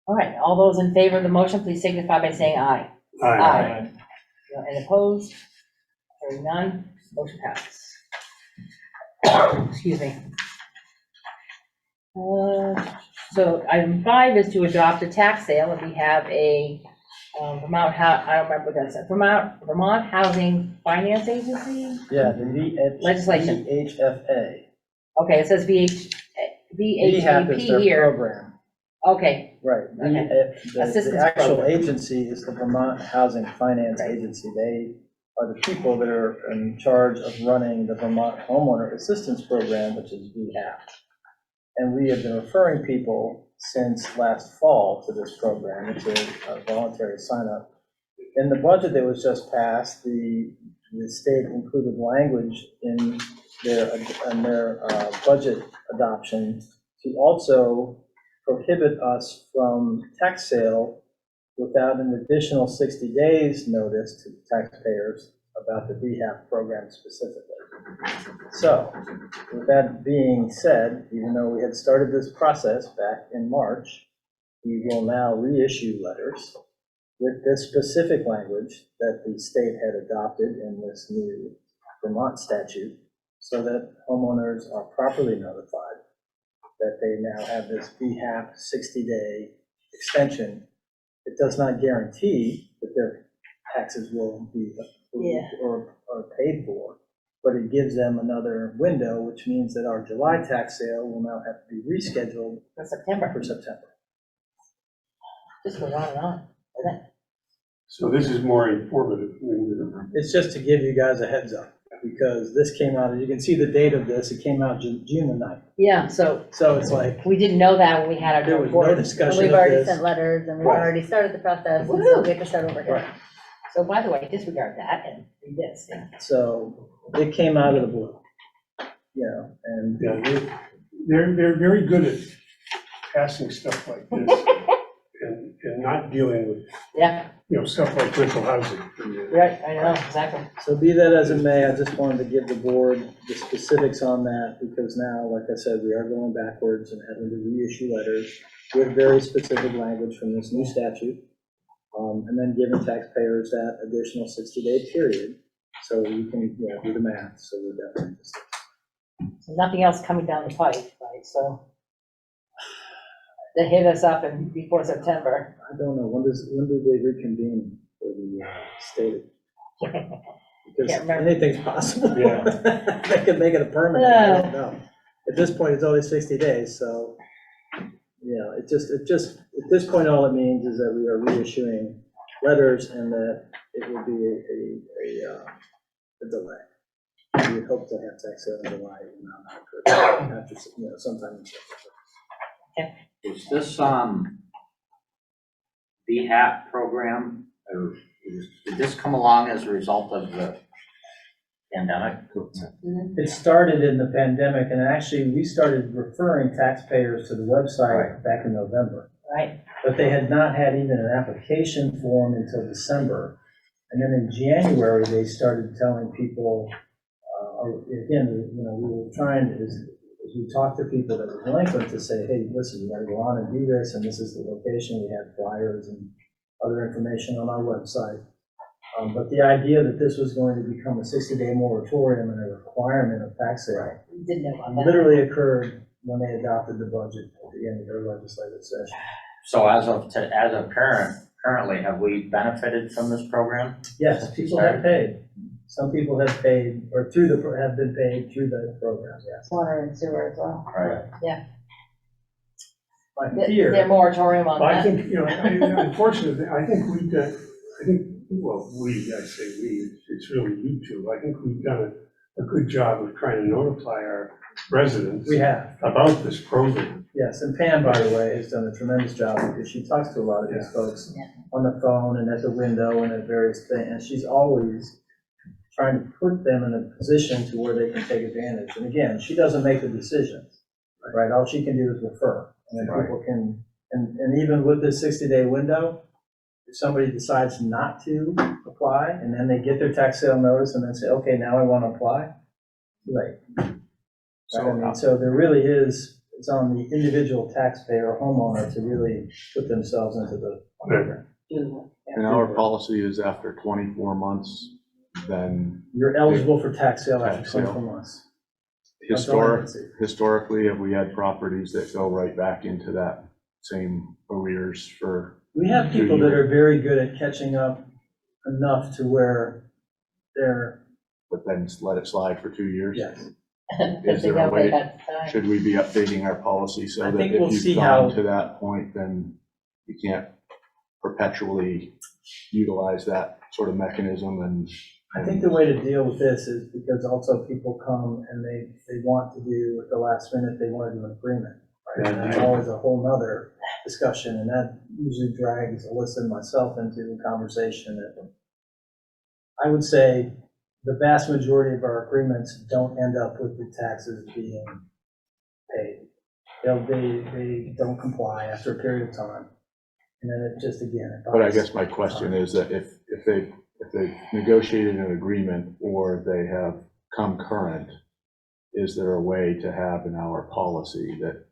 All right, all those in favor of the motion, please signify by saying aye. Aye. Any opposed? Hearing none, motion passes. Excuse me. So item 5 is to adopt a tax sale, and we have a Vermont, I don't remember what that said, Vermont Housing Finance Agency? Yeah, the Legislation. VHFA. Okay, it says VHAP is VHAP their here. program. Okay, Right. Okay. The Assistance actual program. agency is the Vermont Housing Finance Right. Agency. They are the people that are in charge of running the Vermont Homeowner Assistance Program, which is VHAP. And we have been referring people since last fall to this program. It's a voluntary sign-up. In the budget that was just passed, the state included language in their budget adoption to also prohibit us from tax sale without an additional 60 days notice to the taxpayers about the VHAP program specifically. So, with that being said, even though we had started this process back in March, we will now reissue letters with this specific language that the state had adopted in this new Vermont statute, so that homeowners are properly notified that they now have this VHAP 60-day extension. It does not guarantee that their taxes will be approved or paid for, but it gives them another window, which means that our July tax sale will now have to be rescheduled for September. for September. Just goes on and on, doesn't it? So this is more informative. It's just to give you guys a heads up, because this came out, as you can see the date of this, it came out June the 9th. Yeah, so So it's like, we didn't know that when we had our there was no report. And discussion we've of already this. sent letters, and we've Right. already started the process, and so we have to start over Right. here. So by the way, disregard that and read this. So it came out of the blue, and Yeah, they're very good at passing stuff like this and not dealing with, Yeah, stuff like rental housing. right, I know, exactly. so be that as it may, I just wanted to give the board the specifics on that, because now, like I said, we are going backwards and having to reissue letters with very specific language from this new statute, and then giving taxpayers that additional 60-day period, so you can, do the math, so we're definitely just. So nothing else coming down the pipe, right, so. They hit us up and before September. I don't know, when do they reconvene for the state? Because Can't remember. anything's possible. Yeah. They could make it a permanent, I don't know. At this point, it's only 60 days, so, it just, at this point, all it means is that we are reissuing letters and that it will be a delay. We hope to have tax sale in July, it will not occur after, sometime in September. Is this, VHAP program, or did this come along as a result of the pandemic? It started in the pandemic, and actually, we started referring taxpayers to the website back in November. Right, But they had not had even an application form until December. And then in January, they started telling people, again, we were trying, as we talked to people that were delinquent, to say, hey, listen, you gotta go on and do this, and this is the location. We had flyers and other information on our website. But the idea that this was going to become a 60-day moratorium and a requirement of tax sale we didn't know about that. literally occurred when they adopted the budget at the end of their legislative session. So as of currently, have we benefited from this program? Yes, people have paid. Some people have paid, or have been paid through the program, yes. Water and sewer as well. Right. My Their fear, moratorium on I that. think, unfortunately, I think, well, I say we, it's really you two. I think we've done a good job of trying to notify our residents we have, about this program. yes, and Pam, by the way, has done a tremendous job because she talks to a lot of these folks on the phone and at the window and at various things, and she's always trying to put them in a position to where they can take advantage. And again, she doesn't make the decisions, right? All she can do is refer, and then people can, and even with this 60-day window, if somebody decides not to apply, and then they get their tax sale notice and then say, okay, now I want to apply, too late. So there really is, it's on the individual taxpayer or homeowner to really put themselves into the program. And our policy is after 24 months, then You're eligible for tax sale after Tax sale. 24 months. historically, have we had properties that go right back into that same arrears for, We have people that are very good at catching up enough to where they're, but then let it slide for 2 years? yes. Is there a way, At the time. should we be updating our policy so I that think we'll if see you've how- gone to that point, then you can't perpetually utilize that sort of mechanism and? I think the way to deal with this is because also people come and they want to do, at the last minute, they want to do an agreement, right? And that's always a whole nother discussion, and that usually drags Alyssa and myself into a conversation. And I would say the vast majority of our agreements don't end up with the taxes being paid. They don't comply after a period of time. And then it just, again. But I guess my question is that if they've negotiated an agreement or they have come current, is there a way to have in our policy that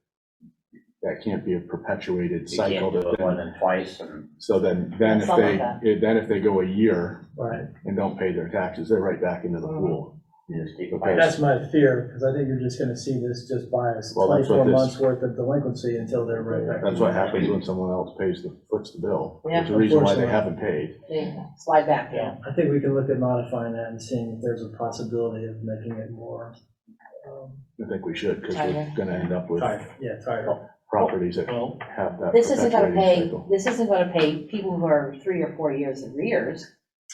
can't be a perpetuated You cycle? can't do it that more then- than twice, and So then Some of that. if they go a year Right. and don't pay their taxes, they're right back into the pool. you just keep it Okay. by. That's my fear, because I think you're just gonna see this just bias, Well, that's what 24 this- months worth of delinquency until they're right back. That's what happens when someone else foots the bill. Yeah. There's a reason why they Unfortunately. haven't paid. They slide back, yeah. I think we can look at modifying that and seeing if there's a possibility of making it more, I think we should, because we're Tighter. gonna end up with tighter. properties that Well, have that This isn't gonna perpetuating pay, cycle. this isn't gonna pay people who are 3 or 4 years arrears,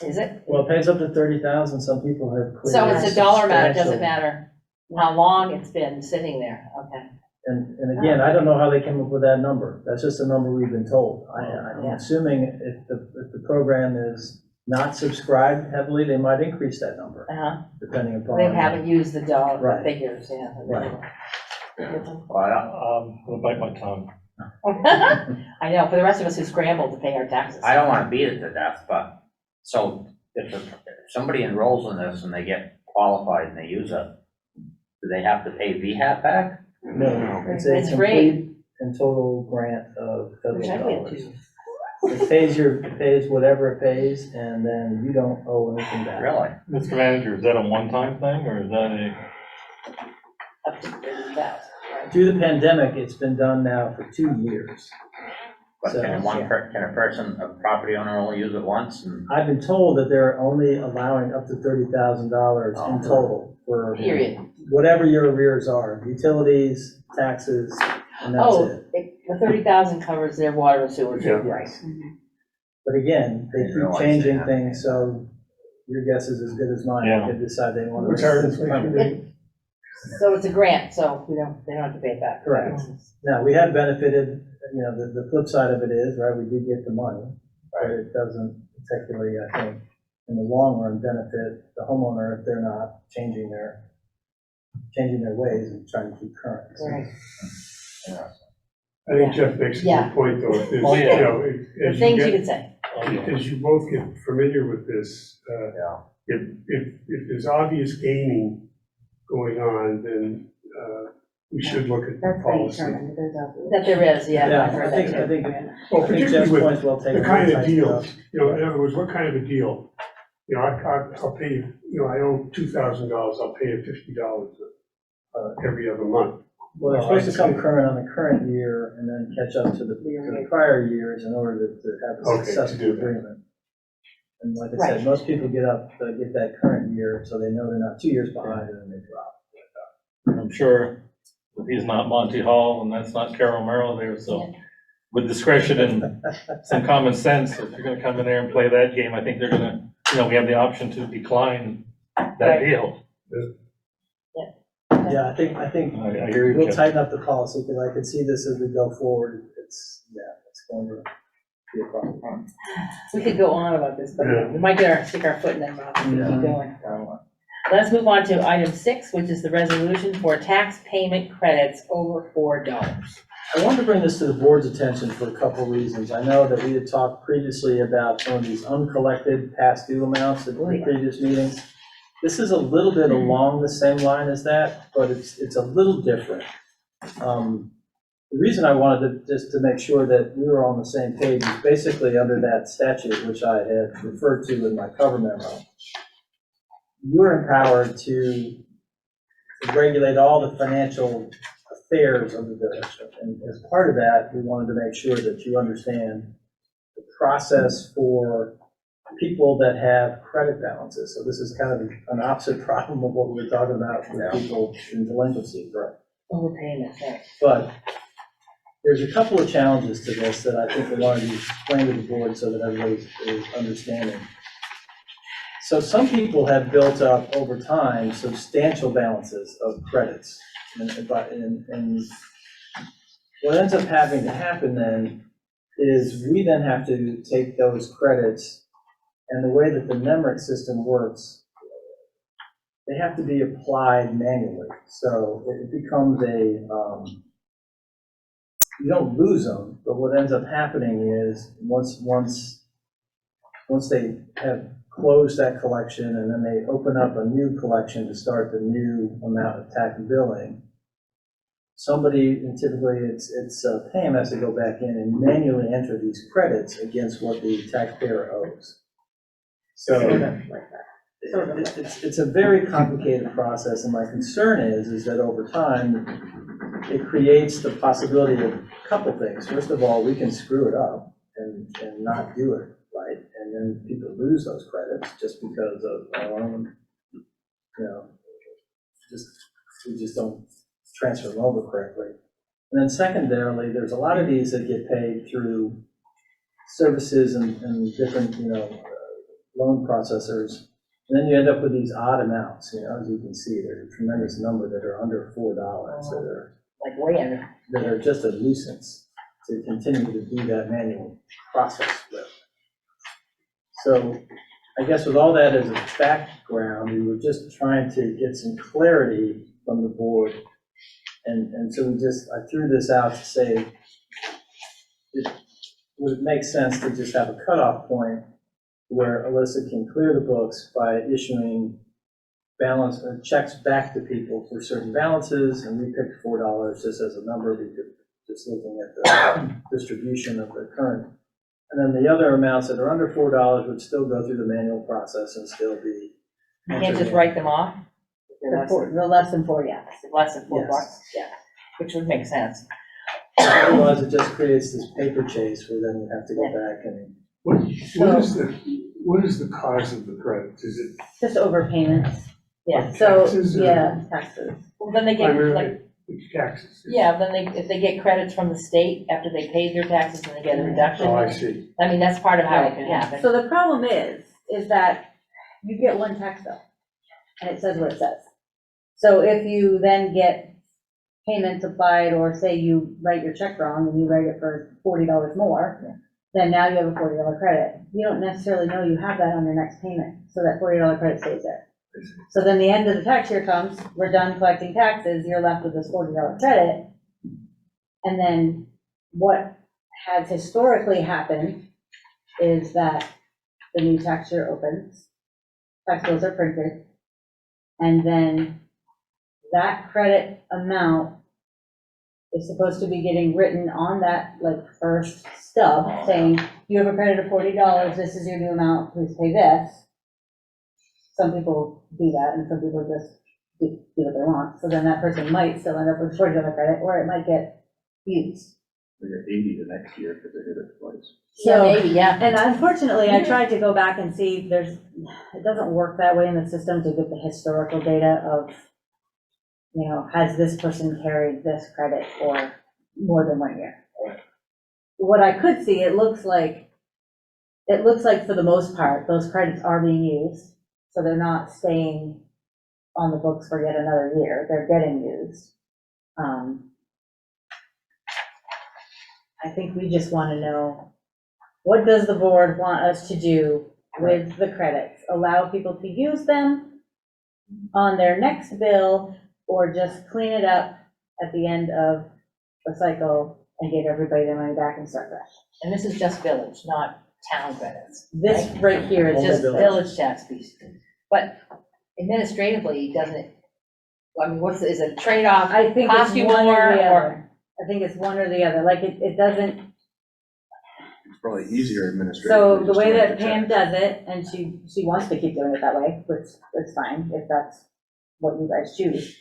is it? Well, it pays up to 30,000, some people have. cleared So it's a dollar amount, it doesn't substantial- matter how long it's been sitting there, okay. And again, I don't know how they came up with that number, that's just a number we've been told. I'm Yeah. assuming if the program is not subscribed heavily, they might increase that number, Uh-huh, depending upon. they haven't used the dollar Right. figures, yeah. Right. Well, I'm gonna bite my tongue. I know, for the rest of us who scramble to pay our taxes. I don't wanna beat it to death, but, so, if somebody enrolls in this and they get qualified and they use it, do they have to pay VHAP back? No, it's a It's complete and total grant of Which I federal get dollars. to. It pays whatever it pays, and then you don't owe anything back. Really? Mr. Manager, is that a one-time thing, or is that a, Up to 30,000, right? Through the pandemic, it's been done now for 2 years. But So, can a person, a property owner only use it once, and, I've been told that they're only allowing up to $30,000 in total for Period. whatever your arrears are, utilities, taxes, and that's Oh, it. the 30,000 covers their water and sewer, too, Yeah. right? But again, they Didn't keep realize changing that. things, so your guess is as good as mine. Yeah. They could decide they want to. What's our inflation rate? So it's a grant, so they don't have to pay it back. Correct. Now, we have benefited, the flip side of it is, right, we do get the money, but it doesn't particularly, I think, in the long run, benefit the homeowner if they're not changing their ways and trying to keep current. So, Right. I think Jeff makes a Yeah. good point, though. If there's, Oh, yeah. The as you things you get, could say. as you both get familiar with this, yeah. if there's obvious gaming going on, then we should look at the policy. That there is, yeah. Yeah, I've heard I that think, too. I think, Well, I think Jeff's particularly with point's well taken. the kind of Type deals, stuff. in other words, what kind of a deal? I'll pay, I owe $2,000, I'll pay you $50 every other month. Well, they're supposed to come current on the current year and then catch up to the prior years in order to have a Okay, to successful do that. agreement. And like I Right. said, most people get that current year, so they know they're not 2 years behind, and then they drop. I'm sure that he's not Monty Hall, and that's not Carol Merrill there, so with discretion and some common sense, if you're gonna come in there and play that game, I think they're gonna, we have the option to decline that Right. deal. Yeah, I think I hear you, we'll Jeff. tighten up the policy, because I can see this as we go forward. It's going to be a problem. We could go on about this, but Yeah. we might stick our foot in that mouth and keep going. Let's move on to item 6, which is the resolution for tax payment credits over $4. I wanted to bring this to the board's attention for a couple reasons. I know that we had talked previously about some of these uncollected past due amounts at the previous meetings. This is a little bit along the same line as that, but it's a little different. The reason I wanted to, just to make sure that we were on the same page, is basically under that statute, which I had referred to in my cover memo. You're empowered to regulate all the financial affairs of the village. And as part of that, we wanted to make sure that you understand the process for people that have credit balances. So this is kind of an opposite problem of what we were talking about with people in delinquency, right? Overpayment, right. But there's a couple of challenges to this that I think we wanted to explain to the board so that everybody is understanding. So some people have built up over time substantial balances of credits. And what ends up having to happen then is we then have to take those credits, and the way that the NEMRIC system works, they have to be applied manually. So it becomes you don't lose them, but what ends up happening is once they have closed that collection and then they open up a new collection to start the new amount of tax billing, somebody, and typically it's Pam has to go back in and manually enter these credits against what the taxpayer owes. So it's a very complicated process, and my concern is that over time, it creates the possibility of a couple things. First of all, we can screw it up and not do it right, and then people lose those credits just because of our own, we just don't transfer them over correctly. And then secondarily, there's a lot of these that get paid through services and different, loan processors. And then you end up with these odd amounts, as you can see, there's a tremendous number that are under $4 Like way under. that are just a nuisance to continue to do that manual process with. So I guess with all that as a background, we were just trying to get some clarity from the board. And so I threw this out to say, would it make sense to just have a cutoff point where Alyssa can clear the books by issuing balance or checks back to people for certain balances, and we picked $4 just as a number because just looking at the distribution of the current. And then the other amounts that are under $4 would still go through the manual process and still be. You can't just write them off? The less than 4, yes. Less than $4, Yes. yeah, which would make sense. Otherwise, it just creates this paper chase where then you have to go back and. What is the cause of the credits? Is it Just overpayments. Yeah, So, taxes or- yeah, taxes. well, then they get, like, primarily taxes? yeah, then if they get credits from the state after they paid their taxes and they get a reduction. Oh, I see. I mean, that's part of how it can happen. So the problem is that you get one tax bill, and it says what it says. So if you then get payments applied, or say you write your check wrong and you write it for $40 more, then now you have a $40 credit. You don't necessarily know you have that on your next payment, so that $40 credit stays there. So then the end of the tax year comes, we're done collecting taxes, you're left with this $40 credit. And then what has historically happened is that the new tax year opens, tax bills are printed, and then that credit amount is supposed to be getting written on that, like, first stub, saying, you have a credit of $40, this is your new amount, please pay this. Some people do that, and some people just do what they want. So then that person might still end up with $40 credit, or it might get used. They get 80 the next year because they did it twice. Yeah, So, maybe, yeah. and unfortunately, I tried to go back and see, it doesn't work that way in the system to get the historical data of, has this person carried this credit for more than 1 year? What I could see, it looks like for the most part, those credits are being used, so they're not staying on the books for yet another year, they're getting used. I think we just want to know, what does the board want us to do with the credits? Allow people to use them on their next bill, or just clean it up at the end of the cycle and give everybody their money back and start fresh? And this is just village, not town credits. This right here is Only just village. Village tax piece. But administratively, doesn't it, I mean, is it a trade-off? I think it's Cost you one or more, the or- other. I think it's one or the other, like, it doesn't, It's probably easier administratively. so the just way to write that the Pam check. does it, and she wants to keep doing it that way, which is fine, if that's what you guys choose.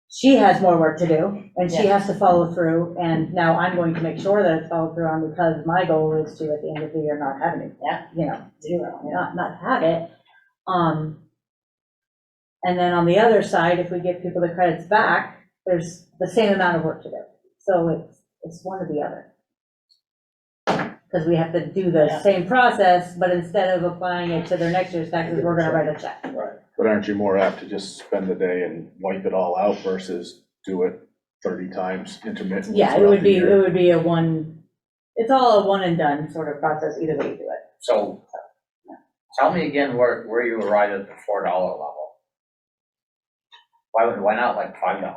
She has more work to do, and she has to follow through, and now I'm going to make sure that it's followed through on, because my goal is to, at the end of the year, not have any, zero, not have it. And then on the other side, if we give people the credits back, there's the same amount of work to do. So it's one or the other. Because we have to do the same process, but instead of applying it to their next year's taxes, we're gonna write a check. Right. But aren't you more apt to just spend the day and wipe it all out versus do it 30 times intermittently? Yeah, it throughout would the be, year? it's all a one and done sort of process, either way you do it. So, tell me again where you arrived at the $4 level. Why not like $5?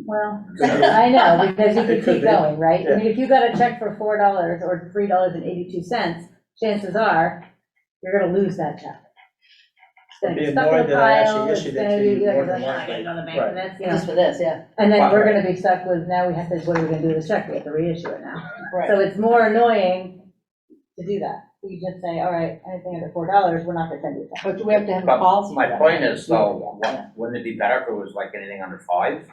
Well, I know, because you It could could keep be. going, right? I Yeah. mean, if you got a check for $4 or $3.82, chances are, you're gonna lose that check. It's gonna I'd be get stuck in annoyed a that I pile, actually it's issued it gonna to be, you like, more than I gotta likely. go to the bank, Right. and that's, Just for this, yeah. and then we're Right. gonna be stuck with, now we have to, what are we gonna do with this check? We have to reissue it now. Right. So it's more annoying to do that. You just say, all right, anything under $4, we're not gonna send you a check. But do we have to have a But policy? my for that? point is though, Yeah. wouldn't it be better if it was like anything under 5?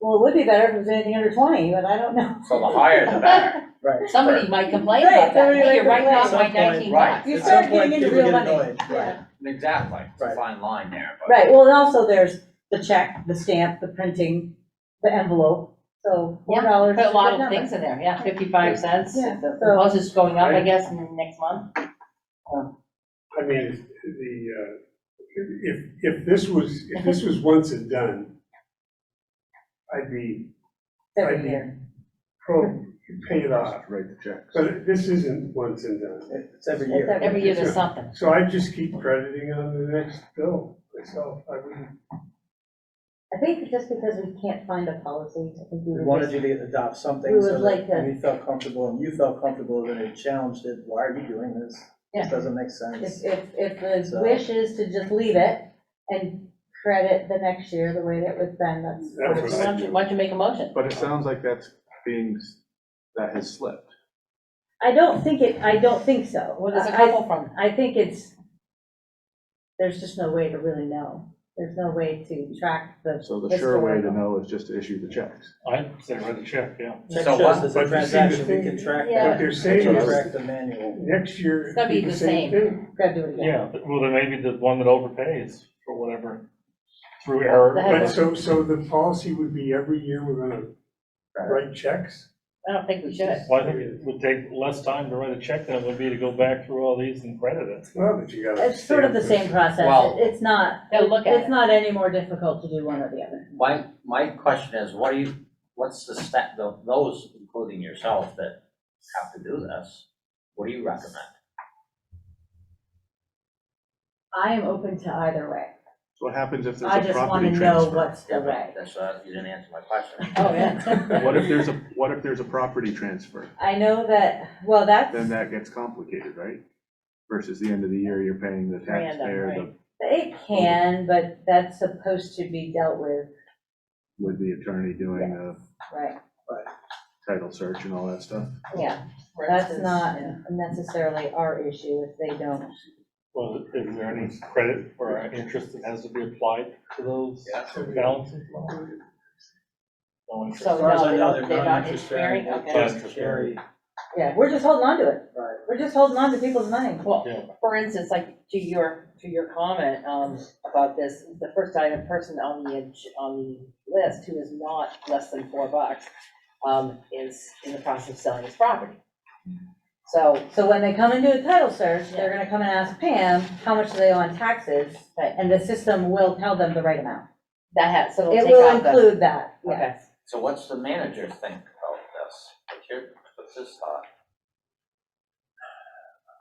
Well, it would be better if it was anything under 20, but I don't know. So the higher the better. Right. Somebody might complain Right, about that. somebody Hey, might you're writing complain. off my At some point, 19 right. bucks. You At start some point, getting into people real get money. annoyed, right. Exactly, it's a Right. fine line there. But Right, well, and also there's the check, the stamp, the printing, the envelope, so Yeah, $4. put a is lot good of number. things in there, yeah, 55 cents. Yeah, The so- postage is going up, I Right. guess, next month. I mean, if this was once and done, I'd be Every year. pay it off. Just write the checks. But this isn't once and done. It's every It's year. Every year there's something. So I just keep crediting on the next bill myself. I wouldn't. I think just because we can't find a policy, I think we We would wanted just, you to adopt We something would so like that to- we felt comfortable and you felt comfortable that it challenged it. Why are you doing this? Yeah. This doesn't make sense. if the So- wish is to just leave it and credit the next year the way that it was done, that's. That's what So why don't you make a motion? But it sounds like that has slipped. I don't think so. Well, there's a I- couple from, I think there's just no way to really know. There's no way to track the. So the sure way to historical. know is just to issue the checks. I'd say write a check, yeah. Check So shows what- as but a you see transaction, the we can track Yeah. What that. they're We saying can That's is, what I track the manual. next year, It's gotta be the the same same. thing. Gotta do it again. Yeah, well, then maybe the one that overpays for whatever, through error. That But so the policy would be every year we're gonna write checks? I don't think we should. Well, I think it would take less time to write a check than it would be to go back through all these and credit it. Well, but you gotta. It's sort of the same process. Well- It's not, Gotta look at it's it. not any more difficult to do one or the other. my question is, what's the those, including yourself, that have to do this, what do you recommend? I am open to either way. So what happens if there's I a just want property to know transfer? what's the Yeah, way. but that's, you didn't answer my question. Oh, yeah. What if there's a property transfer? I know that, well, that's, Then that gets complicated, right? Versus the end of the year, you're paying the Random, taxpayer right. it can, but that's supposed to be dealt with, with the attorney doing the right? title search and all that stuff. Yeah, For that's instance, not yeah. necessarily our issue if they don't. Well, is there any credit or interest that has to be applied to those Yeah. balances? No non-interest. So As far as no, I they know, don't- they're they're not non-interest bearing. interest-bearing? They Okay. just carry, Yeah, we're just holding on to it. right. We're just holding on to people's money. Well, Yeah. for instance, like to your comment, about this, the first item person on the list who is not less than $4, is in the process of selling his property. So, So when they come and do a title search, they're gonna come and ask Pam, how much do they owe on taxes? Right. And the system will tell them the right amount. so It it'll will take out include that, okay. yes. So what's the manager think about this? What's his thought?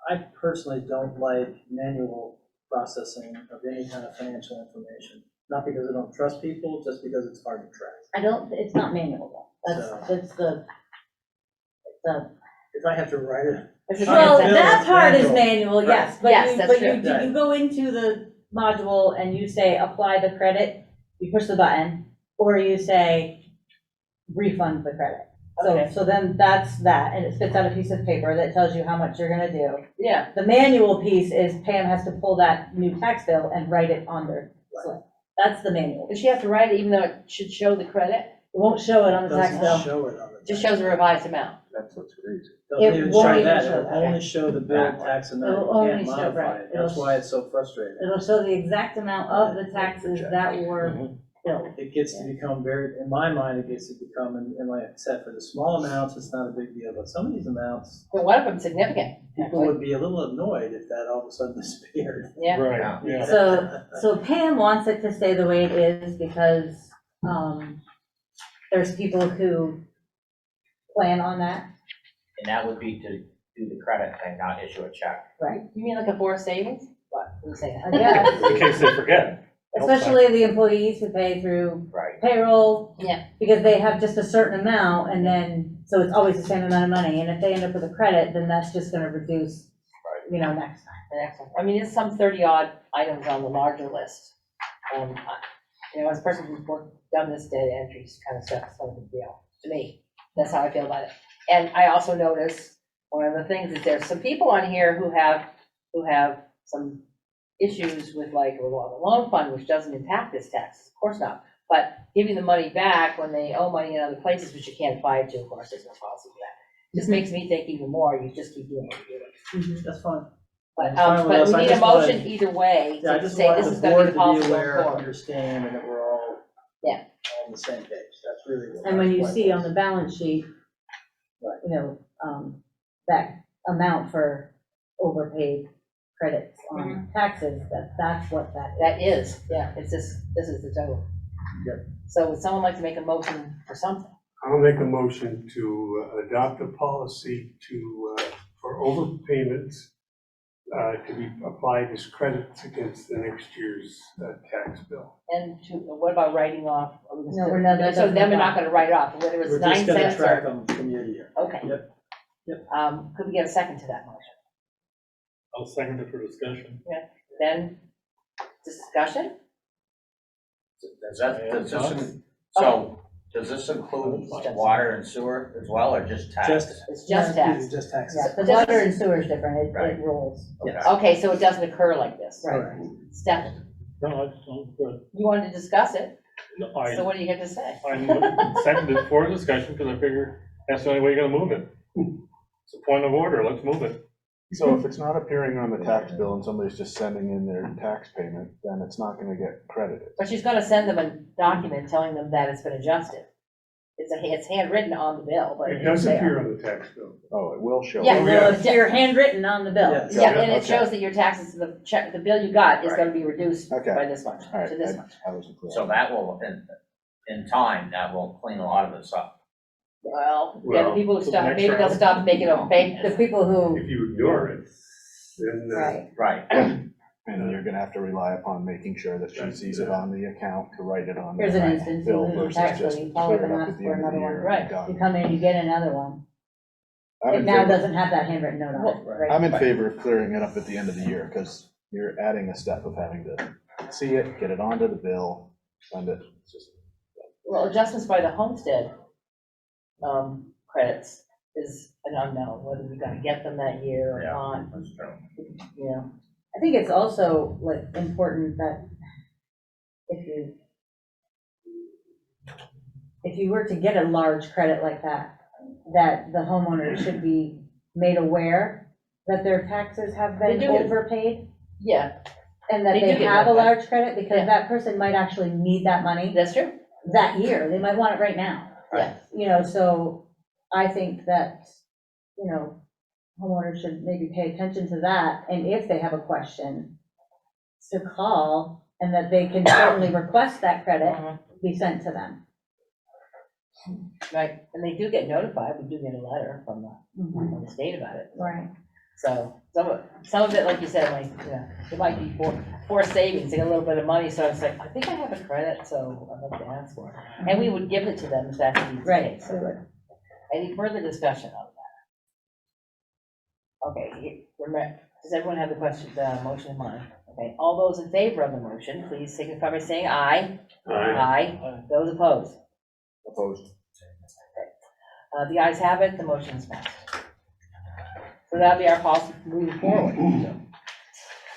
I personally don't like manual processing of any kind of financial information. Not because I don't trust people, just because it's hard to track. It's not manual though. That's the, If I have to write it, It's a well, transaction. that part is manual. manual, Right. yes, but Yes, you, that's but true. you go into the module and you say, apply the credit, you push the button, or you say, refund the credit. Okay. So then that's that, and it spits out a piece of paper that tells you how much you're gonna do. Yeah, The manual piece is Pam has to pull that new tax bill and write it on their slip. That's the manual. does she have to write it even though it should show the credit? It won't show it on it the tax doesn't bill. show it on the. It just tax shows a revised amount. That's what's crazy. Doesn't It even won't show even that, show it'll that. only show the bill tax amount, It'll you only can't show, modify right. it, that's why it's so frustrating. It'll show the exact amount of the taxes that were billed. It gets to become very, in my mind, it gets to become, and like I said, for the small amounts, it's not a big deal, but some of these amounts, But one of them's significant, people actually. would be a little annoyed if that all of a sudden disappeared. Yeah, Right, yeah. So Pam wants it to stay the way it is because, there's people who plan on that, And that would be to do the credit thing, not issue a check. right? you mean like a forced savings? What, you say I that? guess, In case they forget. especially the employees who pay through Right. payroll. Yeah. Because they have just a certain amount and then, so it's always the same amount of money. And if they end up with a credit, then that's just gonna reduce, next time. The next one. I mean, it's some 30-odd items on the larger list. As a person who's done this data entry kind of stuff, it's not a big deal to me. That's how I feel about it. And I also notice, one of the things is there's some people on here who have some issues with like, well, the loan fund, which doesn't impact this tax, of course not. But giving the money back when they owe money in other places, which you can't apply it to, of course, there's no policy for that. Just makes me think even more, you just keep doing what you're doing. That's fine. But, It's fine with us. we I need a just wanted- motion either way Yeah, I to just say wanted this is the gonna board be to the policy be going aware, forward. understand, and that we're all Yeah. on the same page, that's really what. And when you my see point on is. the balance sheet, Right. that amount for overpaid credits on taxes, that's what that is. That is, yeah, it's this is the total. Yep. So would someone like to make a motion for something? I'll make a motion to adopt a policy for overpayments to be applied as credits against the next year's tax bill. And what about writing off? No, we're not- that So then we're doesn't not gonna write it off, whether it's We're 9 just gonna cents track or, them from year to year. okay. Yep, yep. Could we get a second to that motion? I'll second it for discussion. Then, discussion? Does this include like water and sewer as well, or just tax? It's just tax. Just taxes. Yeah, the water and sewer is different, Right. it rolls. Yes. Okay, so it doesn't occur like this. Correct. Steph, No, I'm good. you wanted to discuss it, No, so what do you get to say? I'm seconded for discussion because I figure that's the only way you're gonna move it. It's a point of order, let's move it. So if it's not appearing on the tax bill and somebody's just sending in their tax payment, then it's not gonna get credited. But she's gonna send them a document telling them that it's been adjusted. It's handwritten on the bill, but It it's does there. appear on the tax bill. Oh, it will show. Yeah. up. Well, if you're handwritten on the bill. Yes. Yeah, and it Okay. shows that your taxes, the bill you got is Right. gonna be reduced Okay. by this much, All right, to this much. I wasn't clear. So that will, in time, that will clean a lot of this up. Well, yeah, the Well, people who so stop, next maybe they'll round. stop making a payment. The people who, If you ignore it, then right, Right. And you're gonna have to rely upon making sure that she sees it on the account to write it on the here's an instance, you bill lose your versus tax bill, just you call clear them it and up ask at the for end of the another one. year. Right. and done. You come in, you get another one. I'm in It now favor- doesn't have that handwritten note on it, right? I'm in favor of clearing it up at the end of the year, because you're adding a step of having to see it, get it onto the bill, send it. It's just- Well, adjustments by the homestead, credits is an unknown, whether we're gonna get them that year or Yeah. not, That's true. you know. I think it's also like important that if if you were to get a large credit like that, that the homeowner should be made aware that their taxes have been They do. overpaid, Yeah, and that They do they get have a notified. large credit, because Yeah. that person might actually need that money that's true. that year. They might want it right now. Yeah. You know, so I think that, you know, homeowners should maybe pay attention to that, and if they have a question, to call, and that they can certainly request that credit Mhm. be sent to them. Right, and they do get notified, we do get a letter from the state about it. Right. So some of it, like you said, like, you know, it might be for savings, they get a little bit of money, so it's like, I think I have a credit, so I'd like to ask for it. And we would give it to them if that's the Right, case. we would. Any further discussion on that? Okay, does everyone have the question, the motion in mind? Okay, all those in favor of the motion, please signify by saying aye. Aye. Those opposed? Opposed. The ayes have it, the motion is passed. So that'll be our policy moving forward.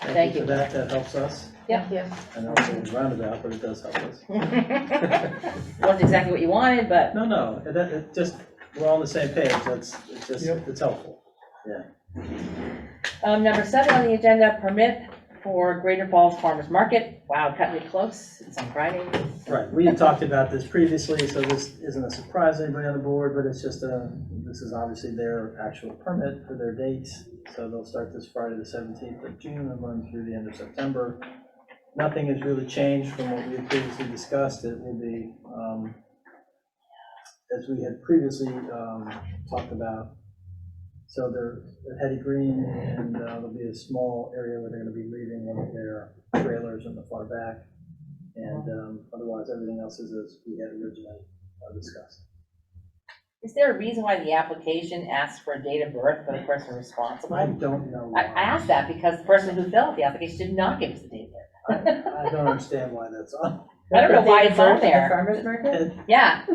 Thank you. For that, that helps us. Yep. I know it's a roundabout, but it does help us. Wasn't exactly what you wanted, but No, it just, we're all on the same page, it's helpful. number 7 on the agenda, permit for Greater Falls Farmers Market. Wow, cutting it close, it's on Friday. Right, we had talked about this previously, so this isn't a surprise to anybody on the board, but it's just this is obviously their actual permit for their dates. So they'll start this Friday, the 17th of June, and run through the end of September. Nothing has really changed from what we had previously discussed. It will be, as we had previously talked about, so they're at Hetty Green, and there'll be a small area where they're gonna be leaving one of their trailers in the far back. And otherwise, everything else is as we had originally discussed. Is there a reason why the application asks for a date of birth for the person responsible? I don't know I why. asked that because the person who filled out the application did not give us the date of birth. I don't understand why that's on. I don't know why it's on The there. farmer's market? Yeah,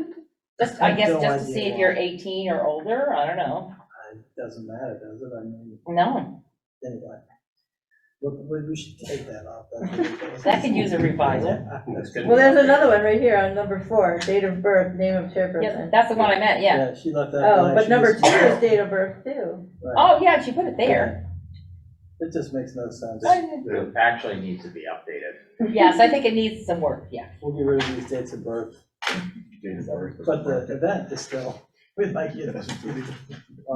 just, I I have guess, no just to see idea if you're why. 18 or older, I don't know. It doesn't matter, does it? I mean, No, anyway. We should take that off. that could use a revisal. That's good. Well, there's another one right here on number 4, date of birth, name of Yeah, chairperson. that's the one I meant, yeah. Yeah, she left that. Oh, blank. but She number just- 2 is date of birth too. Right. Oh, yeah, she put it there. It just makes no sense. It actually needs to be updated. Yes, I think it needs some work, yeah. We'll get rid of these dates of birth, Date of birth. but the event is still, we'd like you to.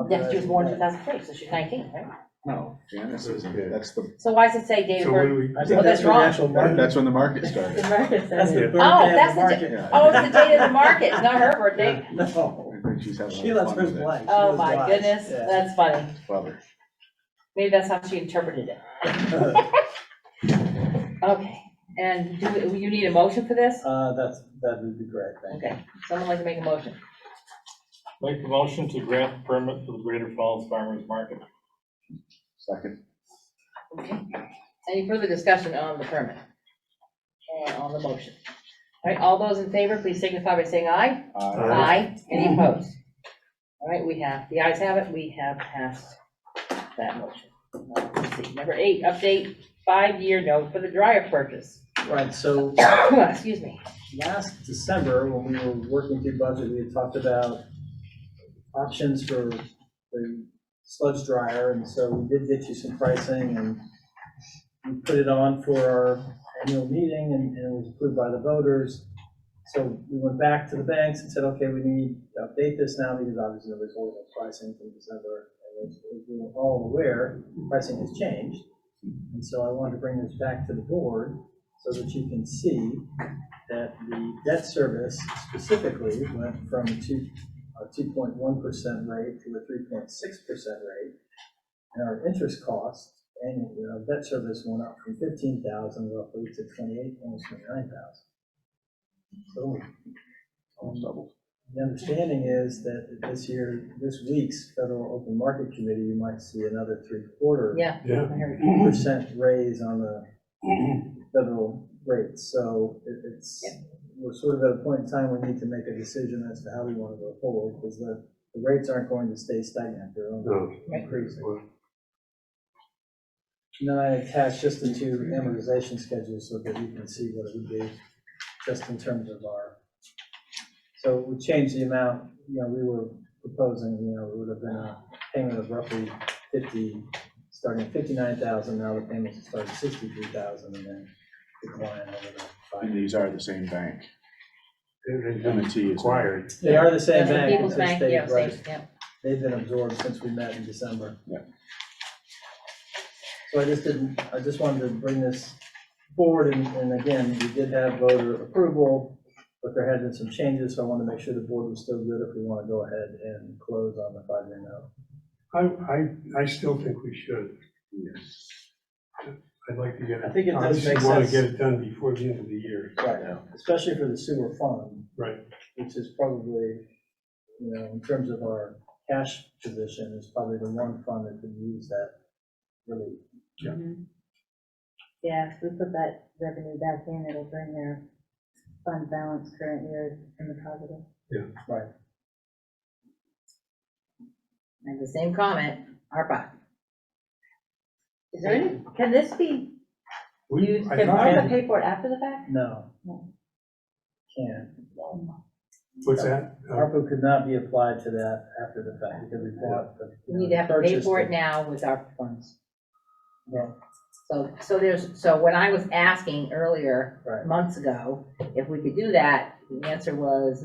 Yeah, she was born in 2003, so she's 19, right? No, Janice isn't, that's the, So why does it say date So of when birth? we, I Well, think that's that's the wrong. actual market. that's when the market The started. market That's says the it. birthday Oh, of that's the the, market. Yeah. oh, it's the date of the market, not her birthday. No, I think she's having she left fun hers with it. blank. She Oh, was my wise. goodness, Yeah. that's funny. Clever. Maybe that's how she interpreted it. Okay, and you need a motion for this? That would be great, thank you. Okay, someone like to make a motion? Make the motion to grant permit for the Greater Falls Farmers Market. Second. Okay. Any further discussion on the permit? And on the motion? All right, all those in favor, please signify by saying aye. Aye. Any opposed? All right, the ayes have it, we have passed that motion. Let's see, number 8, update 5-year note for the dryer purchase. Right, so Excuse me. last December, when we were working through budget, we had talked about options for the sludge dryer, and so we did get you some pricing, and we put it on for our annual meeting, and it was approved by the voters. So we went back to the banks and said, okay, we need to update this now, because obviously there was holding pricing from December, and as we were all aware, pricing has changed. And so I wanted to bring this back to the board so that you can see that the debt service specifically went from a 2.1% rate to a 3.6% rate. And our interest cost, and debt service went up from 15,000 roughly to 28, almost 29,000. So Almost doubled. the understanding is that this week's Federal Open Market Committee, you might see another 3/4% Yeah. yeah, I heard it. raise on the federal rates. So we're sort of at a point in time we need to make a decision as to how we want to go forward, because the rates aren't going to stay stagnant, they're only no. increasing. And then I attached just the 2 amortization schedules so that you can see what it would be, just in terms of our So we changed the amount, we were proposing, it would have been a payment of roughly 50, starting at 59,000, now the payments start at 63,000 and then decline over the 5 And years. these are the same bank. They've M&T been is required. They are the same That's the bank. People's it's just Bank, they- yeah, right, same, yeah. They've been absorbed since we met in December. Yeah. So I just wanted to bring this forward, and again, we did have voter approval, but there had been some changes, so I wanted to make sure the board was still good if we want to go ahead and close on the 5-year note. I still think we should. Yes. I'd like to get it. I think it does obviously make want to sense. get it done before the end of the year. Right, especially for the sewer fund, Right. which is probably, in terms of our cash position, is probably the one fund that could use that really. Yeah, if we put that revenue back in, it'll bring their fund balance current year in the positive. Right. And the same comment, ARPA. Is there any, can this be used, I can thought- ARPA pay for it after the fact? No. Can't. What's that? ARPA could not be applied to that after the fact, because we bought the. We need to have to pay purchased for it now with ARPA funds. Yeah. So when I was asking earlier, Right. months ago, if we could do that, the answer was,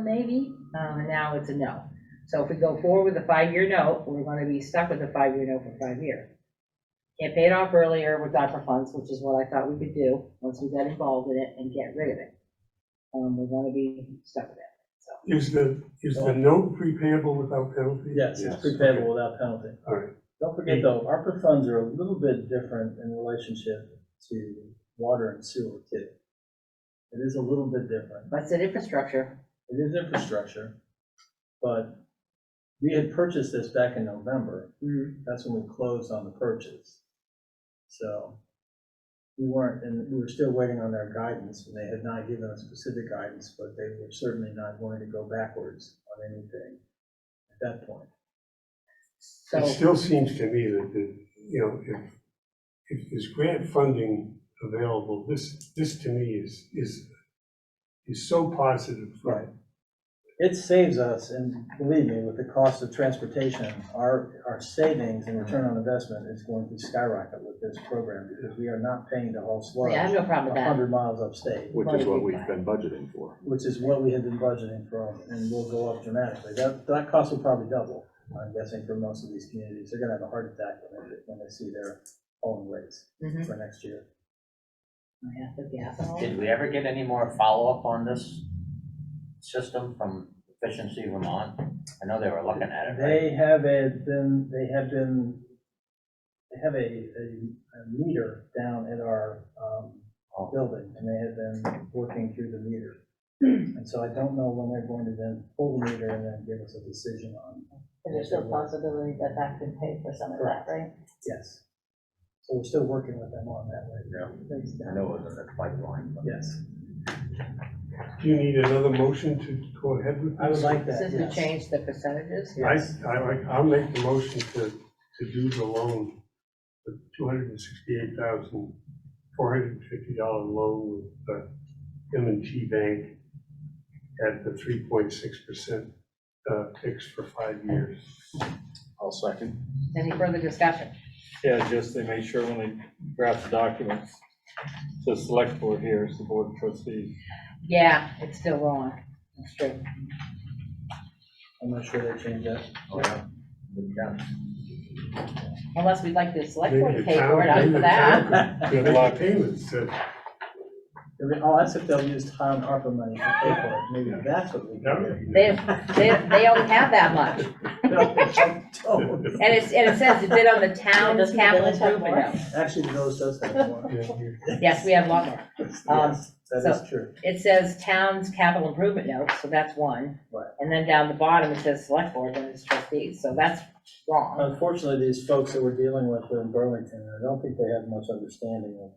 maybe, and now it's a no. So if we go forward with a 5-year note, we're gonna be stuck with a 5-year note for 5 years. Can't pay it off earlier with ARPA funds, which is what I thought we could do, once we got involved in it and get rid of it. We're gonna be stuck with it, so. Is the note prepayable without penalty? Yes, Yes. it's prepayable without penalty. All right. Don't forget though, ARPA funds are a little bit different in relationship to water and sewer too. It is a little bit different. That's an infrastructure. It is infrastructure, but we had purchased this back in November. That's when we closed on the purchase. So we weren't, and we were still waiting on their guidance, and they had not given us specific guidance, but they were certainly not going to go backwards on anything at that point. It So, still seems to me that, if there's grant funding available, this to me is so positive. Right. It saves us, and believe me, with the cost of transportation, our savings and return on investment is going to skyrocket with this program, because we are not paying to haul sludge yeah, I have no problem with that. 100 miles upstate, Which is what we've been budgeting for. which is what we had been budgeting for, and will go up dramatically. That cost will probably double, I'm guessing, for most of these communities. They're gonna have a heart attack when they see their hauling rates Mhm. for next year. Yeah, the gas and all. Did we ever get any more follow-up on this system from Efficiency Vermont? I know they were looking at it, right? They have a meter down at our building, and they have been working through the meter. And so I don't know when they're going to then pull the meter and then give us a decision on. And there's still a possibility that that could pay for some of that, right? Yes. So we're still working with them on that right now. Yeah, I know it was in the pipeline. but- Yes, Do you need another motion to go ahead with this? I would like that, Since we yes. changed the percentages. Yes. I'll make the motion to do the loan, the $268,450 loan with M&T Bank at the 3.6% fixed for 5 years. I'll second. Any further discussion? Yeah, just they make sure when they draft the documents, it says select board here, it's the board of trustees. Yeah, it's still wrong. That's true. I'm not sure they changed that. Oh, yeah. Good job. Unless we'd like the select Maybe board to the pay town- for it, I'm maybe for the that. town could Good make luck. the payments to. I'll ask if they'll use town ARPA money to pay for it, maybe that's what we That can would do. be They, nice. they only have that much. Don't. And it says it's been on the town's Doesn't the capital village have improvement more? note. Actually, the village does have more. Yes, we have a lot more. Yes, that is true. It says town's capital improvement note, so that's one. Right. And then down the bottom, it says select board, then it's trustees, so that's wrong. Unfortunately, these folks that we're dealing with in Burlington, I don't think they have much understanding of,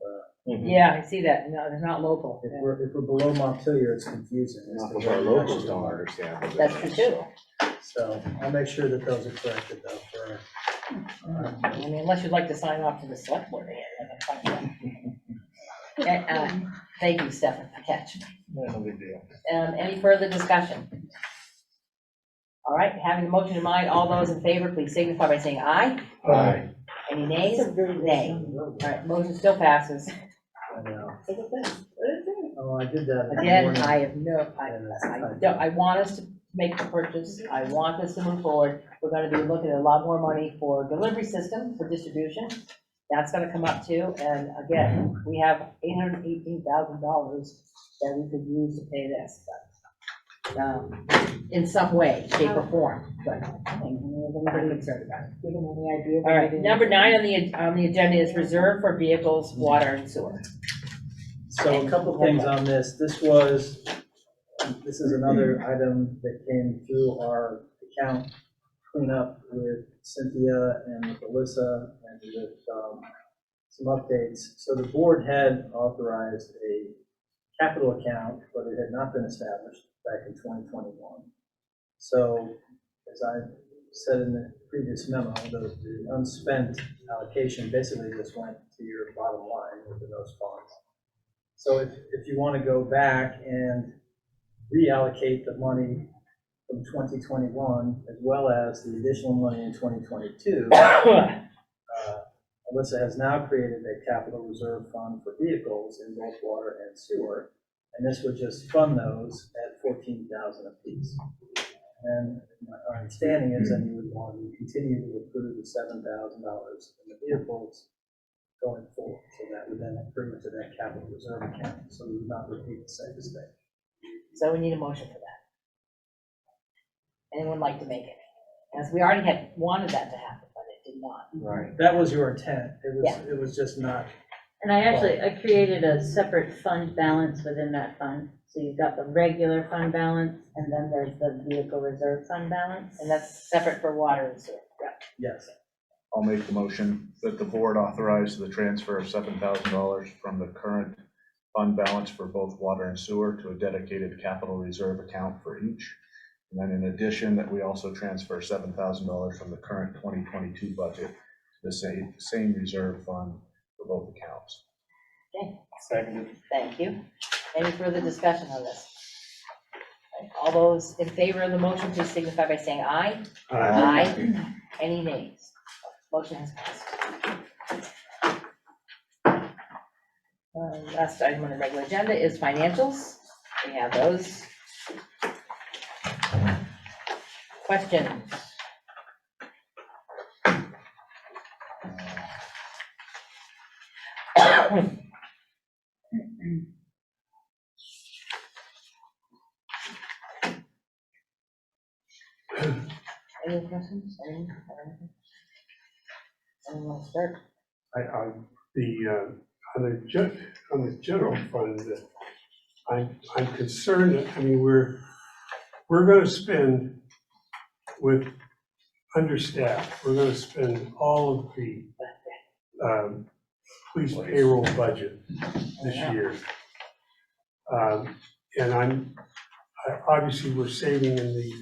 Yeah, I see that. No, they're not local. if we're below Montpelier, it's confusing. as Not to that our where we locals actually don't are. understand. but That's true too. So I'll make sure that those are corrected though for. I mean, unless you'd like to sign off to the select board again. That's fine. Thank you, Stefan, for catching. Yeah, no big deal. Any further discussion? All right, having the motion in mind, all those in favor, please signify by saying aye. Aye. Any nays? Nay. All right, motion still passes. I know. Oh, I did that. this Again, morning. I have no, I want us to make the purchase, I want this to move forward. We're gonna be looking at a lot more money for delivery system, for distribution. That's gonna come up too, and again, we have $818,000 that we could use to pay this, but, in some way, shape or form, but I'm concerned about it. Any idea? All right, number 9 on the agenda is reserve for vehicles, water and sewer. So a couple things on this. This is another item that came through our account cleanup with Cynthia and with Alyssa and with some updates. So the board had authorized a capital account, but it had not been established back in 2021. So as I said in the previous memo, the unspent allocation basically just went to your bottom line within those funds. So if you want to go back and reallocate the money from 2021, as well as the additional money in 2022, Alyssa has now created a capital reserve fund for vehicles in both water and sewer, and this would just fund those at $14,000 apiece. And our understanding is that you would want to continue to accrue the $7,000 in the vehicles going forward, so that would then accrue to that capital reserve account, so we would not repeat the same mistake. So we need a motion for that. Anyone like to make it? As we already had wanted that to happen, but it did not. Right. That was your intent, Yeah. it was just not. And I created a separate fund balance within that fund. So you've got the regular fund balance, and then there's the vehicle reserve fund balance. And that's separate for water and sewer. Yes. I'll make the motion that the board authorize the transfer of $7,000 from the current fund balance for both water and sewer to a dedicated capital reserve account for each. And then in addition, that we also transfer $7,000 from the current 2022 budget to the same reserve fund for both accounts. Okay, Seconded. thank you. Any further discussion on this? Okay, all those in favor of the motion, please signify by saying aye. Aye. Any nays? Motion has passed. Last item on the regular agenda is financials. We have those. Questions? Any questions? Anyone want to start? On the general fund, I'm concerned, I mean, we're gonna spend with understaffed, we're gonna spend all of the police payroll budget this year. And obviously, we're saving in the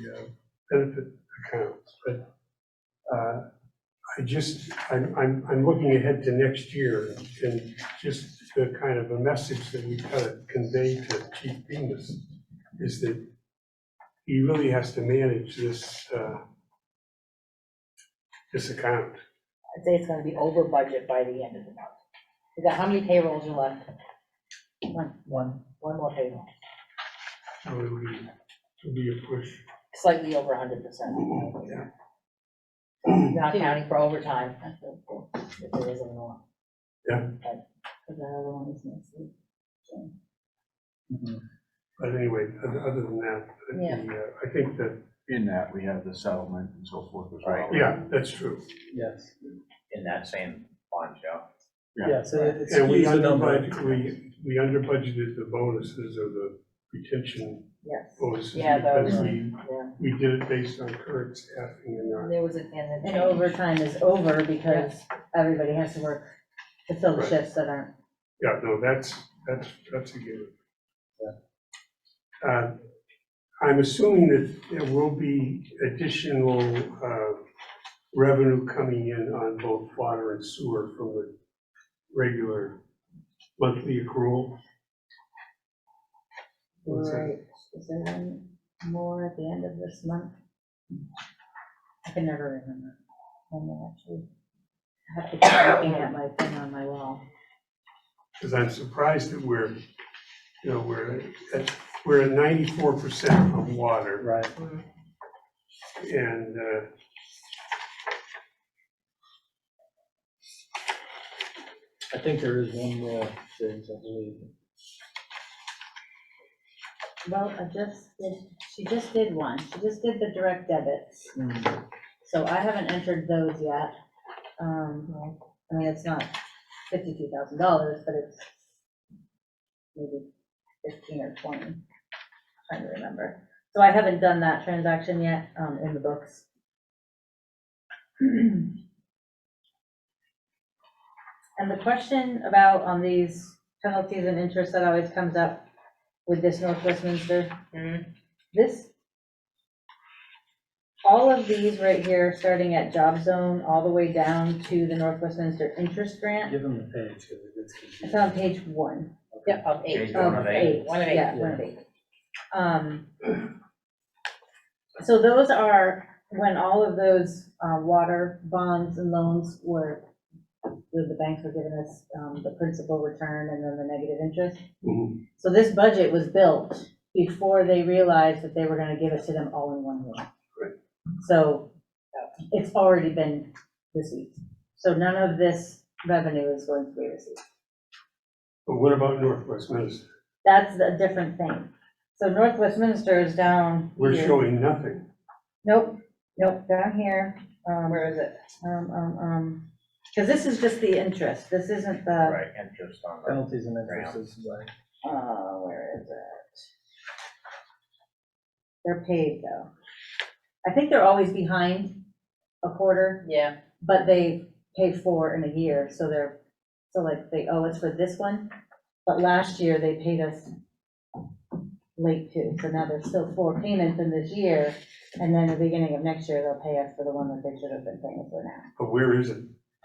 benefit accounts, but I'm looking ahead to next year, and just the kind of a message that we've got to convey to Chief Bemis is that he really has to manage this account. I'd say it's gonna be over budget by the end of the month. You got, how many payrolls are left? One. One more payroll, So it'll be a push. slightly over 100%. Yeah. Not counting for overtime, if there is any more. Yeah. Because the other one is next week. So, But anyway, other than that, I think that, In that, we have the settlement and so forth as well. yeah, that's true. Yes. In that same fund, Joe. Yeah, so it's And we the number. we under budgeted the bonuses or the retention Yes. bonuses. Yeah, those, Because yeah. we did it based on current staffing and not. There was a, And overtime is over because everybody has to work to fill the Right. shifts that aren't. Yeah, no, that's a given. I'm assuming that there will be additional revenue coming in on both water and sewer from the regular monthly accrual. What's that? Right, is there any more at the end of this month? I can never remember when they actually, I have to keep looking at my thing on my wall. Because I'm surprised that we're at 94% on water, Right. and I think there is one more, James, I believe. Well, she just did one, she just did the direct debits, so I haven't entered those yet. I mean, it's not $52,000, but it's maybe 15 or 20, trying to remember. So I haven't done that transaction yet, in the books. And the question about on these penalties and interest that always comes up with this North Westminster, this, all of these right here, starting at job zone, all the way down to the North Westminster interest grant, Give them the page, because it gets confusing. it's on page 1. Yep, of 8. Page one of eight. One of 8. Yeah, 1 of 8. So those are when all of those water bonds and loans were, the banks were giving us the principal return and then the negative interest. mhm. So this budget was built before they realized that they were gonna give it to them all in one year. Right. So it's already been received. So none of this revenue is going to be received. But what about North Westminster? That's a different thing. So North Westminster is down We're here. showing nothing. Nope, down here. Where is it? Because this is just the interest. This isn't the, Right, interest on the, Penalties and interest is like, where is it? They're paid though. I think they're always behind a quarter, Yeah. but they pay 4 in a year, so like they owe us for this one. But last year they paid us late too, so now there's still 4 payments in this year. And then at the beginning of next year, they'll pay us for the one that they should have been paying us for now. But where is it?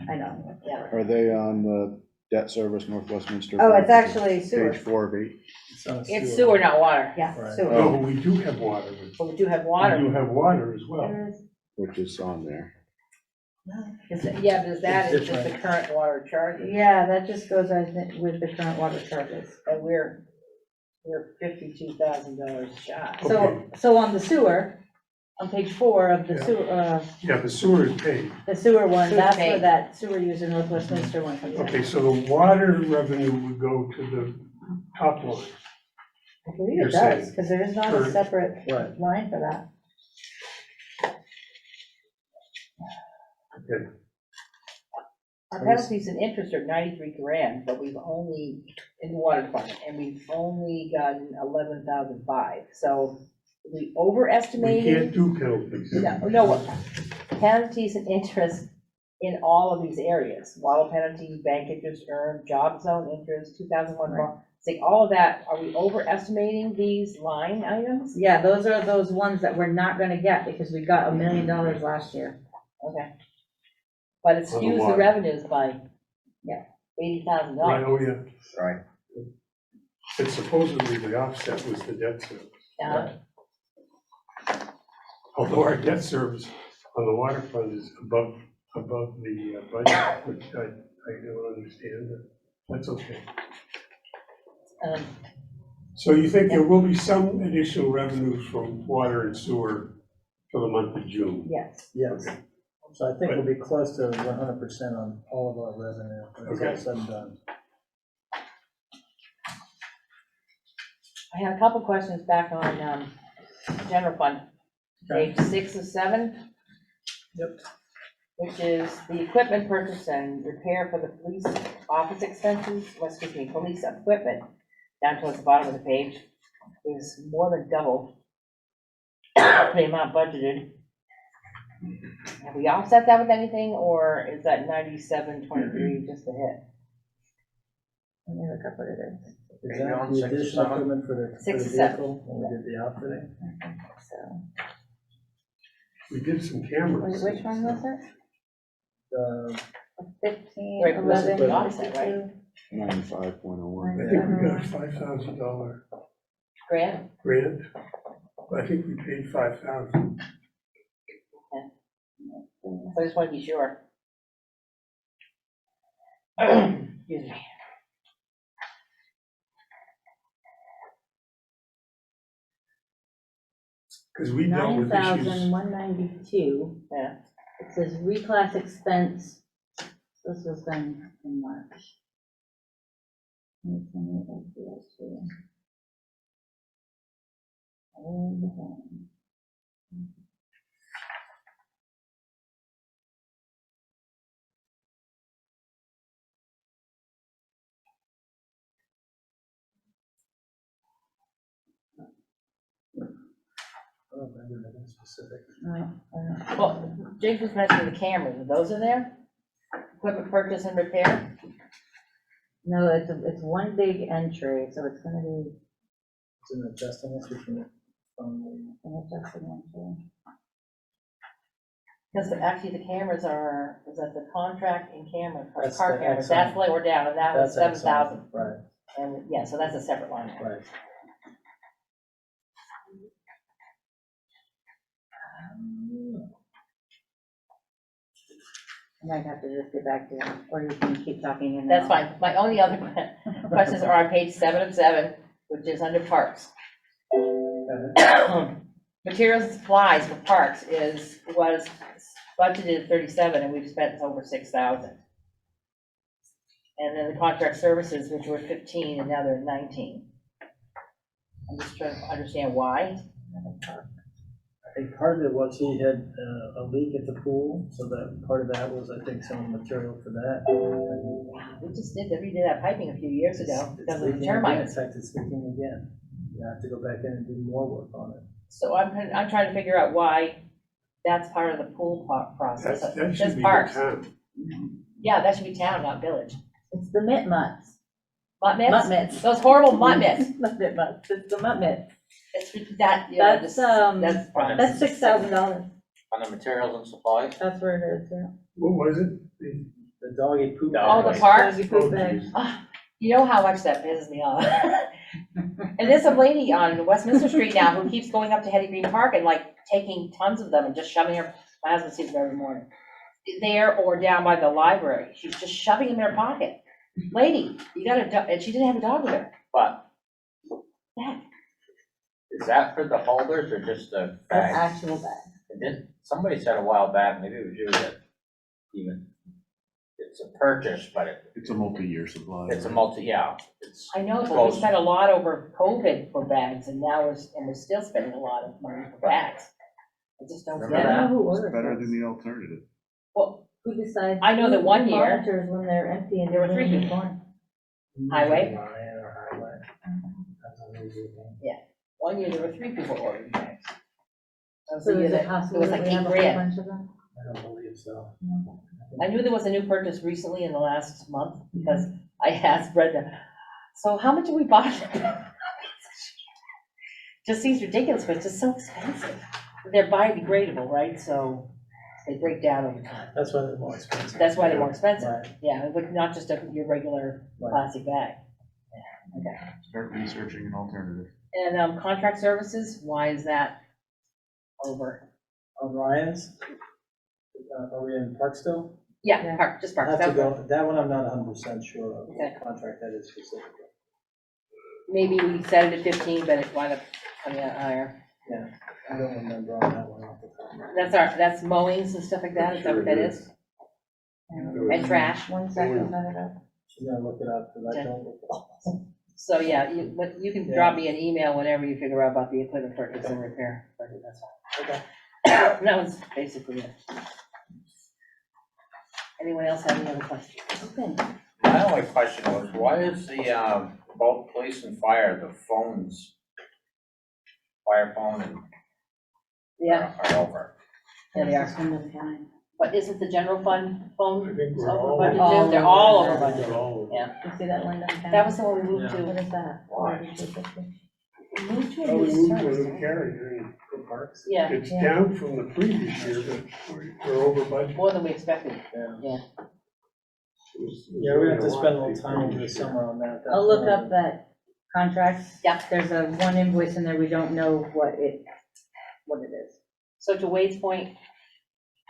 I know, yeah. Are they on the debt service North Westminster? Oh, it's actually sewer. Page 4 of 8. it's on It's sewer, not water. Yeah, Right. sewer. No, but we do have water. But we do have We water. do have water as well. Which is on there. Yeah, because that It's is just the different. current water charges. Yeah, that just goes, I think, with the current water charges. And we're $52,000 shy. Okay. So on the sewer, on page 4 of the Yeah. sewer, Yeah, the sewer is paid. the sewer one, Sewer's that's where paid. that sewer user North Westminster one comes in. Okay, so the water revenue would go to the top line. I believe You're it does, saying because there is not a current. separate Right. line for that. Okay. Our penalties and interest are 93 grand, but we've only, in the water department, and we've only gotten 11,005. So we We overestimated. can't do penalties. No, penalties and interest in all of these areas. Water penalty, bank interest earned, job zone interest, 2001 bond. It's like all of that, are we overestimating these line items? Yeah, those are those ones that we're not gonna get, because we got $1 million last year. Okay. But it On the skews the water. revenues by, $80,000. Right, oh, yeah. right, And supposedly the offset was the debt service. Although our debt service on the water fund is above the budget, which I don't understand, but that's okay. So you think there will be some additional revenues from water and sewer for the month of June? Yes. Yes. So I think we'll be close to 100% on all of our revenue when it's all Okay. said and done. I had a couple questions back on general fund, page 6 of 7. Yep. Which is the equipment purchase and repair for the police office expenses, police equipment, down towards the bottom of the page, is more than double the amount budgeted. Have we offset that with anything, or is that 9723 just a hit? Let me look up what it is. Is You're that on the 6 or additional 7? equipment for the 6 or 7. vehicle when we did the outfitting? So, We did some cameras. which one was it? 15, Right, but this is 11, the offset, right? 52. 95.01. I think we got a $5,000 grant? grant. I think we paid 5,000. So I just want to be sure. Excuse me. Because we dealt with issues. 9,192. Yeah. It says reclass expense. This was done in March. Specific. Well, Jake was mentioning the cameras, are those in there? Equipment purchase and repair? No, it's one big entry, so it's gonna be It's an adjusting this between, an adjusted entry. Because actually the cameras are, is that the contract and camera, That's car the cameras, Exxon. that's lower down, and that was That's $7,000. Exxon, right, And, yeah, so that's a separate line. right. I might have to just get back to you, or you can keep talking and. That's fine. My only other questions are on page 7 of 7, which is under parks. Materials and supplies for parks was budgeted at 37, and we've spent over 6,000. And then the contract services, which were 15, and now they're 19. I'm just trying to understand why. I think part of it was he had a leak at the pool, so that part of that was, I think, some of the material for that. We just redid that piping a few years ago It's because of leaking the again. termites. In fact, it's leaking again. You have to go back in and do more work on it. So I'm trying to figure out why that's part of the pool process. That It should says be the parks. town. Yeah, that should be town, not village. It's the mutts. Mutt mitts? Mutt mitts. Those horrible mutt mitts. Not the mutts, it's the mutt mitts. It's that, yeah, That's, that's. That's $6,000. On the materials and supplies? That's where it is, yeah. What was it? The doggy poop. Oh, bag. the parks? Doggy poop bag. You know how much that pisses me off. And there's a lady on Westminster Street now who keeps going up to Hetty Green Park and like taking tons of them and just shoving her, my husband sees her every morning. There or down by the library, she's just shoving them in her pocket. Lady, you got a dog, and she didn't have a dog with her. But Yeah. is that for the holders or just the That's bags? actual bag. It didn't, somebody said a while back, maybe it was you, that even, it's a purchase, but It's a multi-year supply. it's a multi, yeah, it's. I know, but we Close. spent a lot over COVID for bags, and now we're still spending a lot of money for bags. I just don't Remember get I it. don't know who It's orders better it. than the alternative. Well, Who decides? I know that one who year- monitors when they're empty and There were they're 3 really people. gone? Highway? Ryan or highway. That's how they do it. one year there were 3 people ordering bags. That was So the year is that- it possible it was that like we have a whole $8,000. bunch of them? I don't believe so. I knew there was a new purchase recently in the last month, because I asked Brenda, so how much did we buy? Just seems ridiculous, but it's just so expensive. They're biodegradable, right, so they break down over time. That's why they're more expensive. That's why they're more expensive, Right. yeah, but not just your regular Right. plastic bag. Okay, Start researching an alternative. and contract services, why is that over? On Ryan's, are we in Park still? Yeah, Yeah. just I'll parks, have to go, that one I'm not 100% sure of, Okay. what contract that is specifically. maybe we set it at 15, but it wound up coming out higher. Yeah, I don't remember on that one off the top of my head. That's mowings and stuff like that, is that what that is? And trash. 1 second, let it up. She's gonna look it up, because I Okay. don't look it up. So, yeah, you can drop me an email whenever you figure out about the equipment purchase and repair. That's all. Okay. That was basically it. Anyone else have any other questions? Okay. My only question was, why is the, both police and fire, the phones, fire phone and Yeah, are over? yeah, they are. That's one of the kind. But isn't the general fund phone I think we're over all. budget all too? They're all over over They're budget. all- Yeah, You see that one down? that was the one we moved What to. is that? Why? We moved to a Oh, we new moved to service. a new carrier. For Parks? Yeah, It's Yeah. down from the previous year, but we're over budget. more than we expected. Yeah, we're gonna have to spend a little time over the summer on that. That's I'll look one of up that contracts. Yeah. There's a one invoice in there, we don't know what it is. So to Wade's point,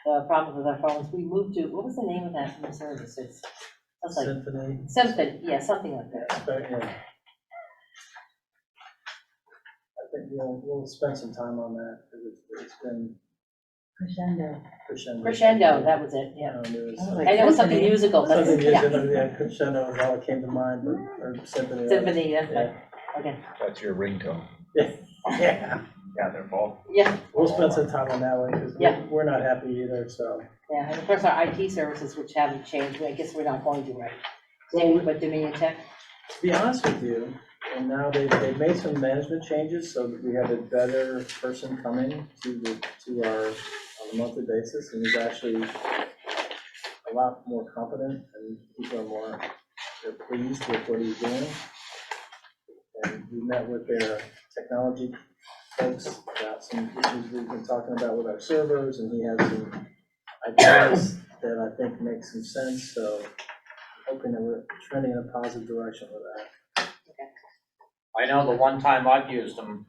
the problem with our phones, we moved to, what was the name of that new service? It's like Symphony. something, yeah, something like that. Yeah. I think we'll spend some time on that, because it's been Crescendo. Crescendo, that was it, yeah. There was Oh, like And it was something Symphony. musical, but, something, yeah, yeah, Crescendo is all that came to mind, but, or Symphony. symphony, that's Yeah. right, okay, That's your ringtone. Yeah, Yeah, they're both. yeah, we'll spend some time on that one, because Yeah. we're not happy either, so. yeah, and of course, our IT services, which haven't changed, I guess we're not going to, right? Same with Dominion Tech, To be honest with you, and now they've made some management changes, so that we have a better person coming to our, on a monthly basis, and he's actually a lot more competent, and people are more, they're pleased with what he's doing. And we met with their technology folks about some issues we've been talking about with our servers, and he has some ideas that I think make some sense, so I'm hoping that we're trending in a positive direction with that. I know the one time I've used them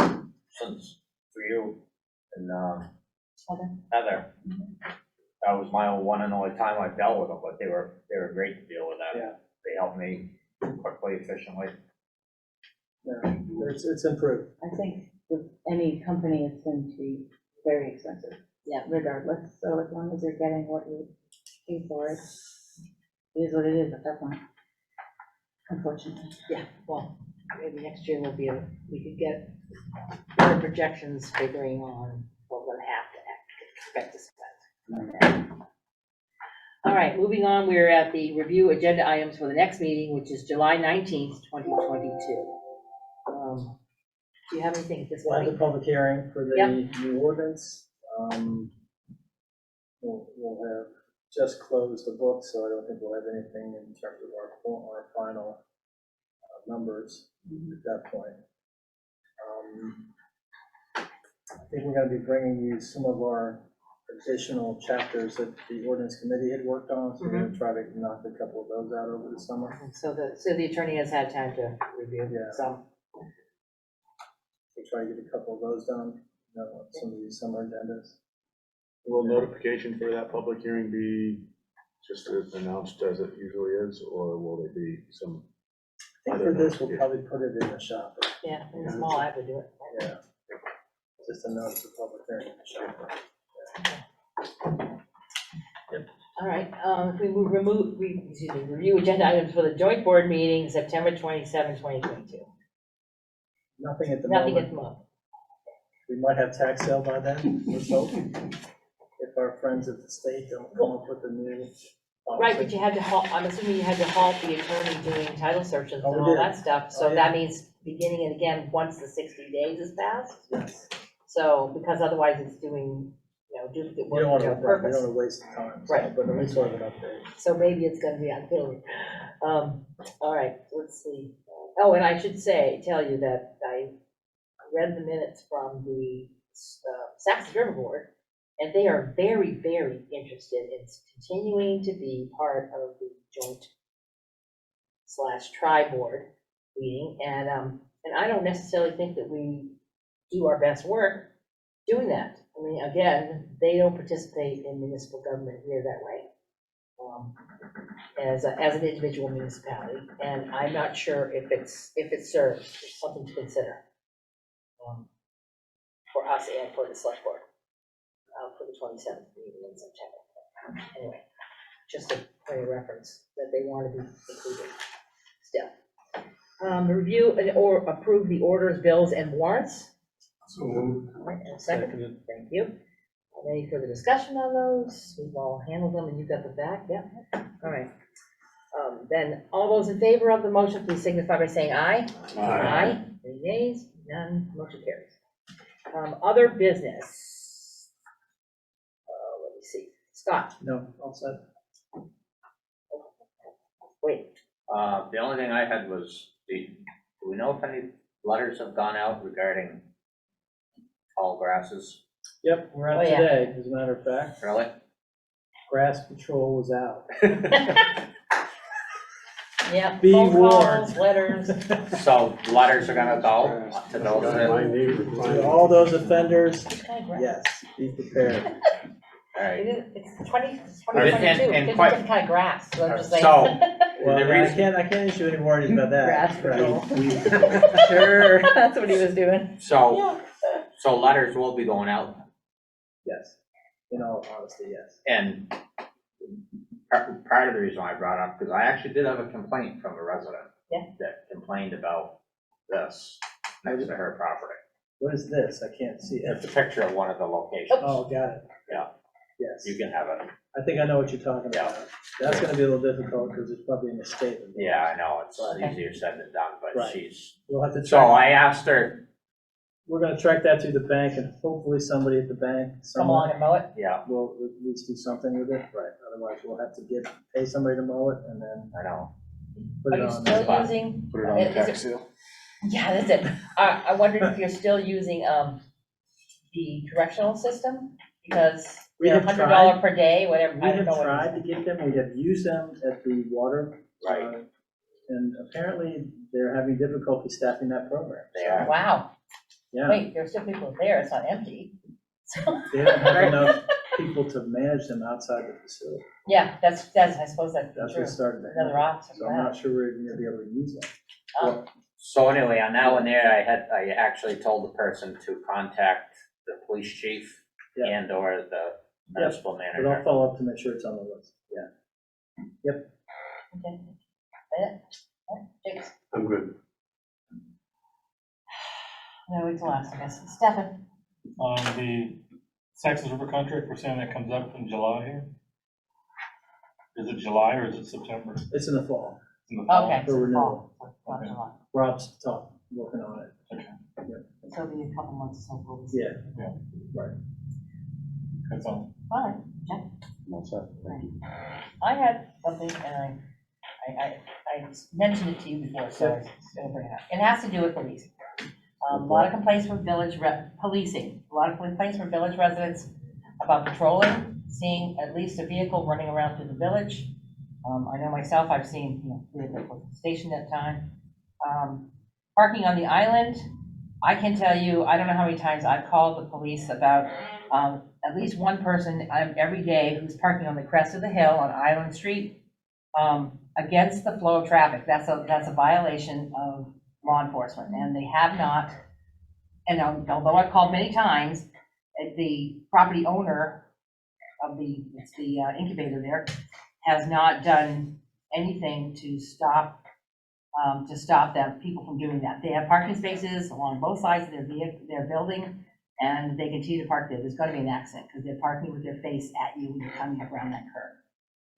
since for you and Heather. That was my one and only time I dealt with them, but they were great to deal with that. Yeah. They helped me quickly, efficiently. Yeah, it's improved. I think with any company, it's going to be very expensive. Yeah. Regardless, so as long as you're getting what you pay for it, it is what it is at that point. Unfortunately. yeah, well, maybe next year we could get better projections figuring on what we'll have to expect to spend. All right, moving on, we're at the review agenda items for the next meeting, which is July 19th, 2022. Do you have anything at this We'll have point? the public hearing for the Yep. new ordinance. We'll have just closed the book, so I don't think we'll have anything in terms of our final numbers at that point. I think we're gonna be bringing you some of our additional chapters that the ordinance committee had worked on, so we're gonna try to knock a couple of those out over the summer. So the attorney has had time to review Yeah. some. We'll try to get a couple of those done, some of these summer agendas. Will notification for that public hearing be just announced as it usually is, or will there be some? I think for this, we'll probably put it in the shop. Yeah, in the small, I have to do it. Yeah. Just a notice of public hearing in the shop. All right, if we review agenda items for the joint board meeting, September 27, 2022. Nothing at the Nothing at moment. the moment. We might have tax sale by then, let's hope. If our friends at the state don't come up with a new policy. Right, but you had to halt, I'm assuming you had to halt the attorney doing title searches Oh, and we all did. that stuff. So Oh, yeah. that means beginning it again once the 60 days is passed. Yes. So, because otherwise it's doing, duplicate You work don't want for to, no you purpose. don't want to waste time. so- Right. But at least we'll have an update. So maybe it's gonna be on film. All right, let's see. Oh, and I should tell you that I read the minutes from the Saxon River Board, and they are very, very interested in continuing to be part of the joint / tri-board meeting, and I don't necessarily think that we do our best work doing that. I mean, again, they don't participate in municipal government here that way. As an individual municipality, and I'm not sure if it serves, it's something to consider for us and for the select board for the 27th meeting in September. Anyway, just a point of reference that they want to be included still. Review or approve the orders, bills, and warrants. So moved. All right, and a second, thank you. Any further discussion on those? We've all handled them, and you've got the back, yeah? All right. Then, all those in favor of the motion, please signify by saying aye. Aye. Any nays? None, motion carries. Other business. Let me see, Scott, No, all set. wait, The only thing I had was, do we know if any letters have gone out regarding tall grasses? Yep, we're out Oh, yeah. today, as a matter of fact. Really? Grass patrol was out. Yeah, Be phone warned. calls, letters. So letters are gonna go to those My that, neighbor. To all those offenders, It's kind of grass. yes, be prepared. all right. It's 2022, And it's quite- some kind of grass, so I'm just saying. So, Well, The I reason- can't issue any warnings about that. Grass patrol. Right. Sure, that's what he was doing. so letters will be going out, Yes, in all honesty, yes. and part of the reason why I brought it up, because I actually did have a complaint from a resident. Yeah. That complained about this next to her property. What is this? I can't see It's it. a picture of one of the locations. Oh, got it. Yeah. Yes, You can have it. I think I know what you're talking Yeah. about. That's gonna be a little difficult, because it's probably an estate. Yeah, I know, it's Right. easier said than done, but Right. she's, We'll have to so track, I asked her, we're gonna track that to the bank, and hopefully somebody at the bank, Come along someone and mow it. yeah, will at least do something with it. Right. Otherwise, we'll have to pay somebody to mow it, and then I know. put Are it you on. still spot. using, Put it on the Is it- tax sale. yeah, that's it. I wondered if you're still using, the correctional system, because We they're have $100 per day, whatever, We I don't have know what. tried to get them, we have used them at the water. Right. And apparently, they're having difficulty staffing that program. They are. Wow, Yeah, wait, there's still people there, it's not empty. So, they don't have enough people to manage them outside the facility. yeah, that's, I suppose that's That's true. what started to Another happen. option So for I'm not that. sure we're gonna be able to use them. Um, So anyway, on that one there, I actually told the person to contact the police chief Yeah. and or the municipal But manager. I'll follow up to make sure it's on the list, yeah. Okay. That it? Thanks. I'm good. No, it's the last, I guess. Stefan? On the Texas River contract, we're saying that comes up in July here? Is it July or is it September? It's in the fall. In the fall? Okay. For renewal. Not July. Rob's working on it. So it'll be a couple months, so we'll see. Yeah. That's all. All right, Jack. No, sorry. Thank you. I had something, and I mentioned it to you before, so I'm gonna bring it up. It has to do with policing. A lot of complaints from policing, a lot of complaints from village residents about patrolling, seeing at least a vehicle running around through the village. I know myself, I've seen, vehicles stationed at time. Parking on the island, I can tell you, I don't know how many times I've called the police about, at least one person every day who's parking on the crest of the hill on Island Street, against the flow of traffic. That's a violation of law enforcement, and they have not, and although I've called many times, the property owner of the incubator there has not done anything to stop them, people from doing that. They have parking spaces along both sides of their building, and they continue to park there. There's gonna be an accident, because they're parking with their face at you when you're coming around that curve.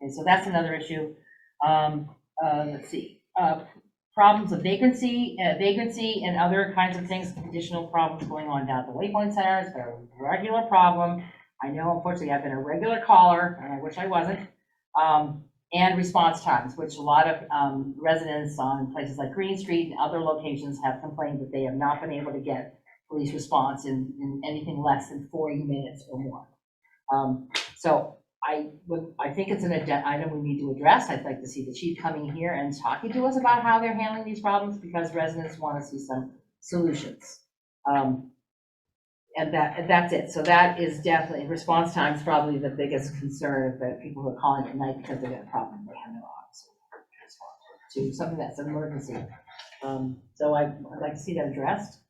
Okay, so that's another issue. Let's see, problems of vagrancy and other kinds of things, additional problems going on down at the Waypoint Center. It's been a regular problem. I know, unfortunately, I've been a regular caller, and I wish I wasn't. And response times, which a lot of residents on places like Green Street and other locations have complained that they have not been able to get police response in anything less than 40 minutes or more. So I think it's an item we need to address. I'd like to see the chief coming here and talking to us about how they're handling these problems, because residents want to see some solutions. And that's it. So that is definitely, response time is probably the biggest concern that people who are calling at night because they've got a problem, they have no officer to respond to something that's an emergency. So I'd like to see that addressed.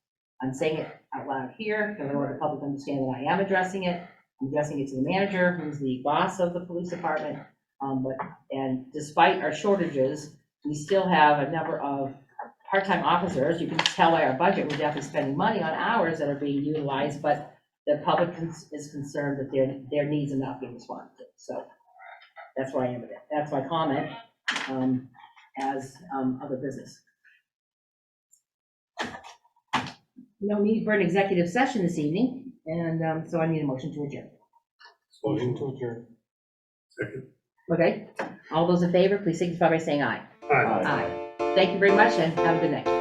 I'm saying it out loud here because I want the public to understand that I am addressing it. I'm addressing it to the manager, who's the boss of the police department. And despite our shortages, we still have a number of part-time officers. You can tell by our budget, we're definitely spending money on hours that are being utilized, but the public is concerned that their needs are not being responded to. So that's where I am with it. That's my comment as other business. No need for an executive session this evening, and so I need a motion to adjourn. Motion to adjourn. Second. Okay, all those in favor, please signify by saying aye. Aye. Aye. Thank you very much, and have a good night.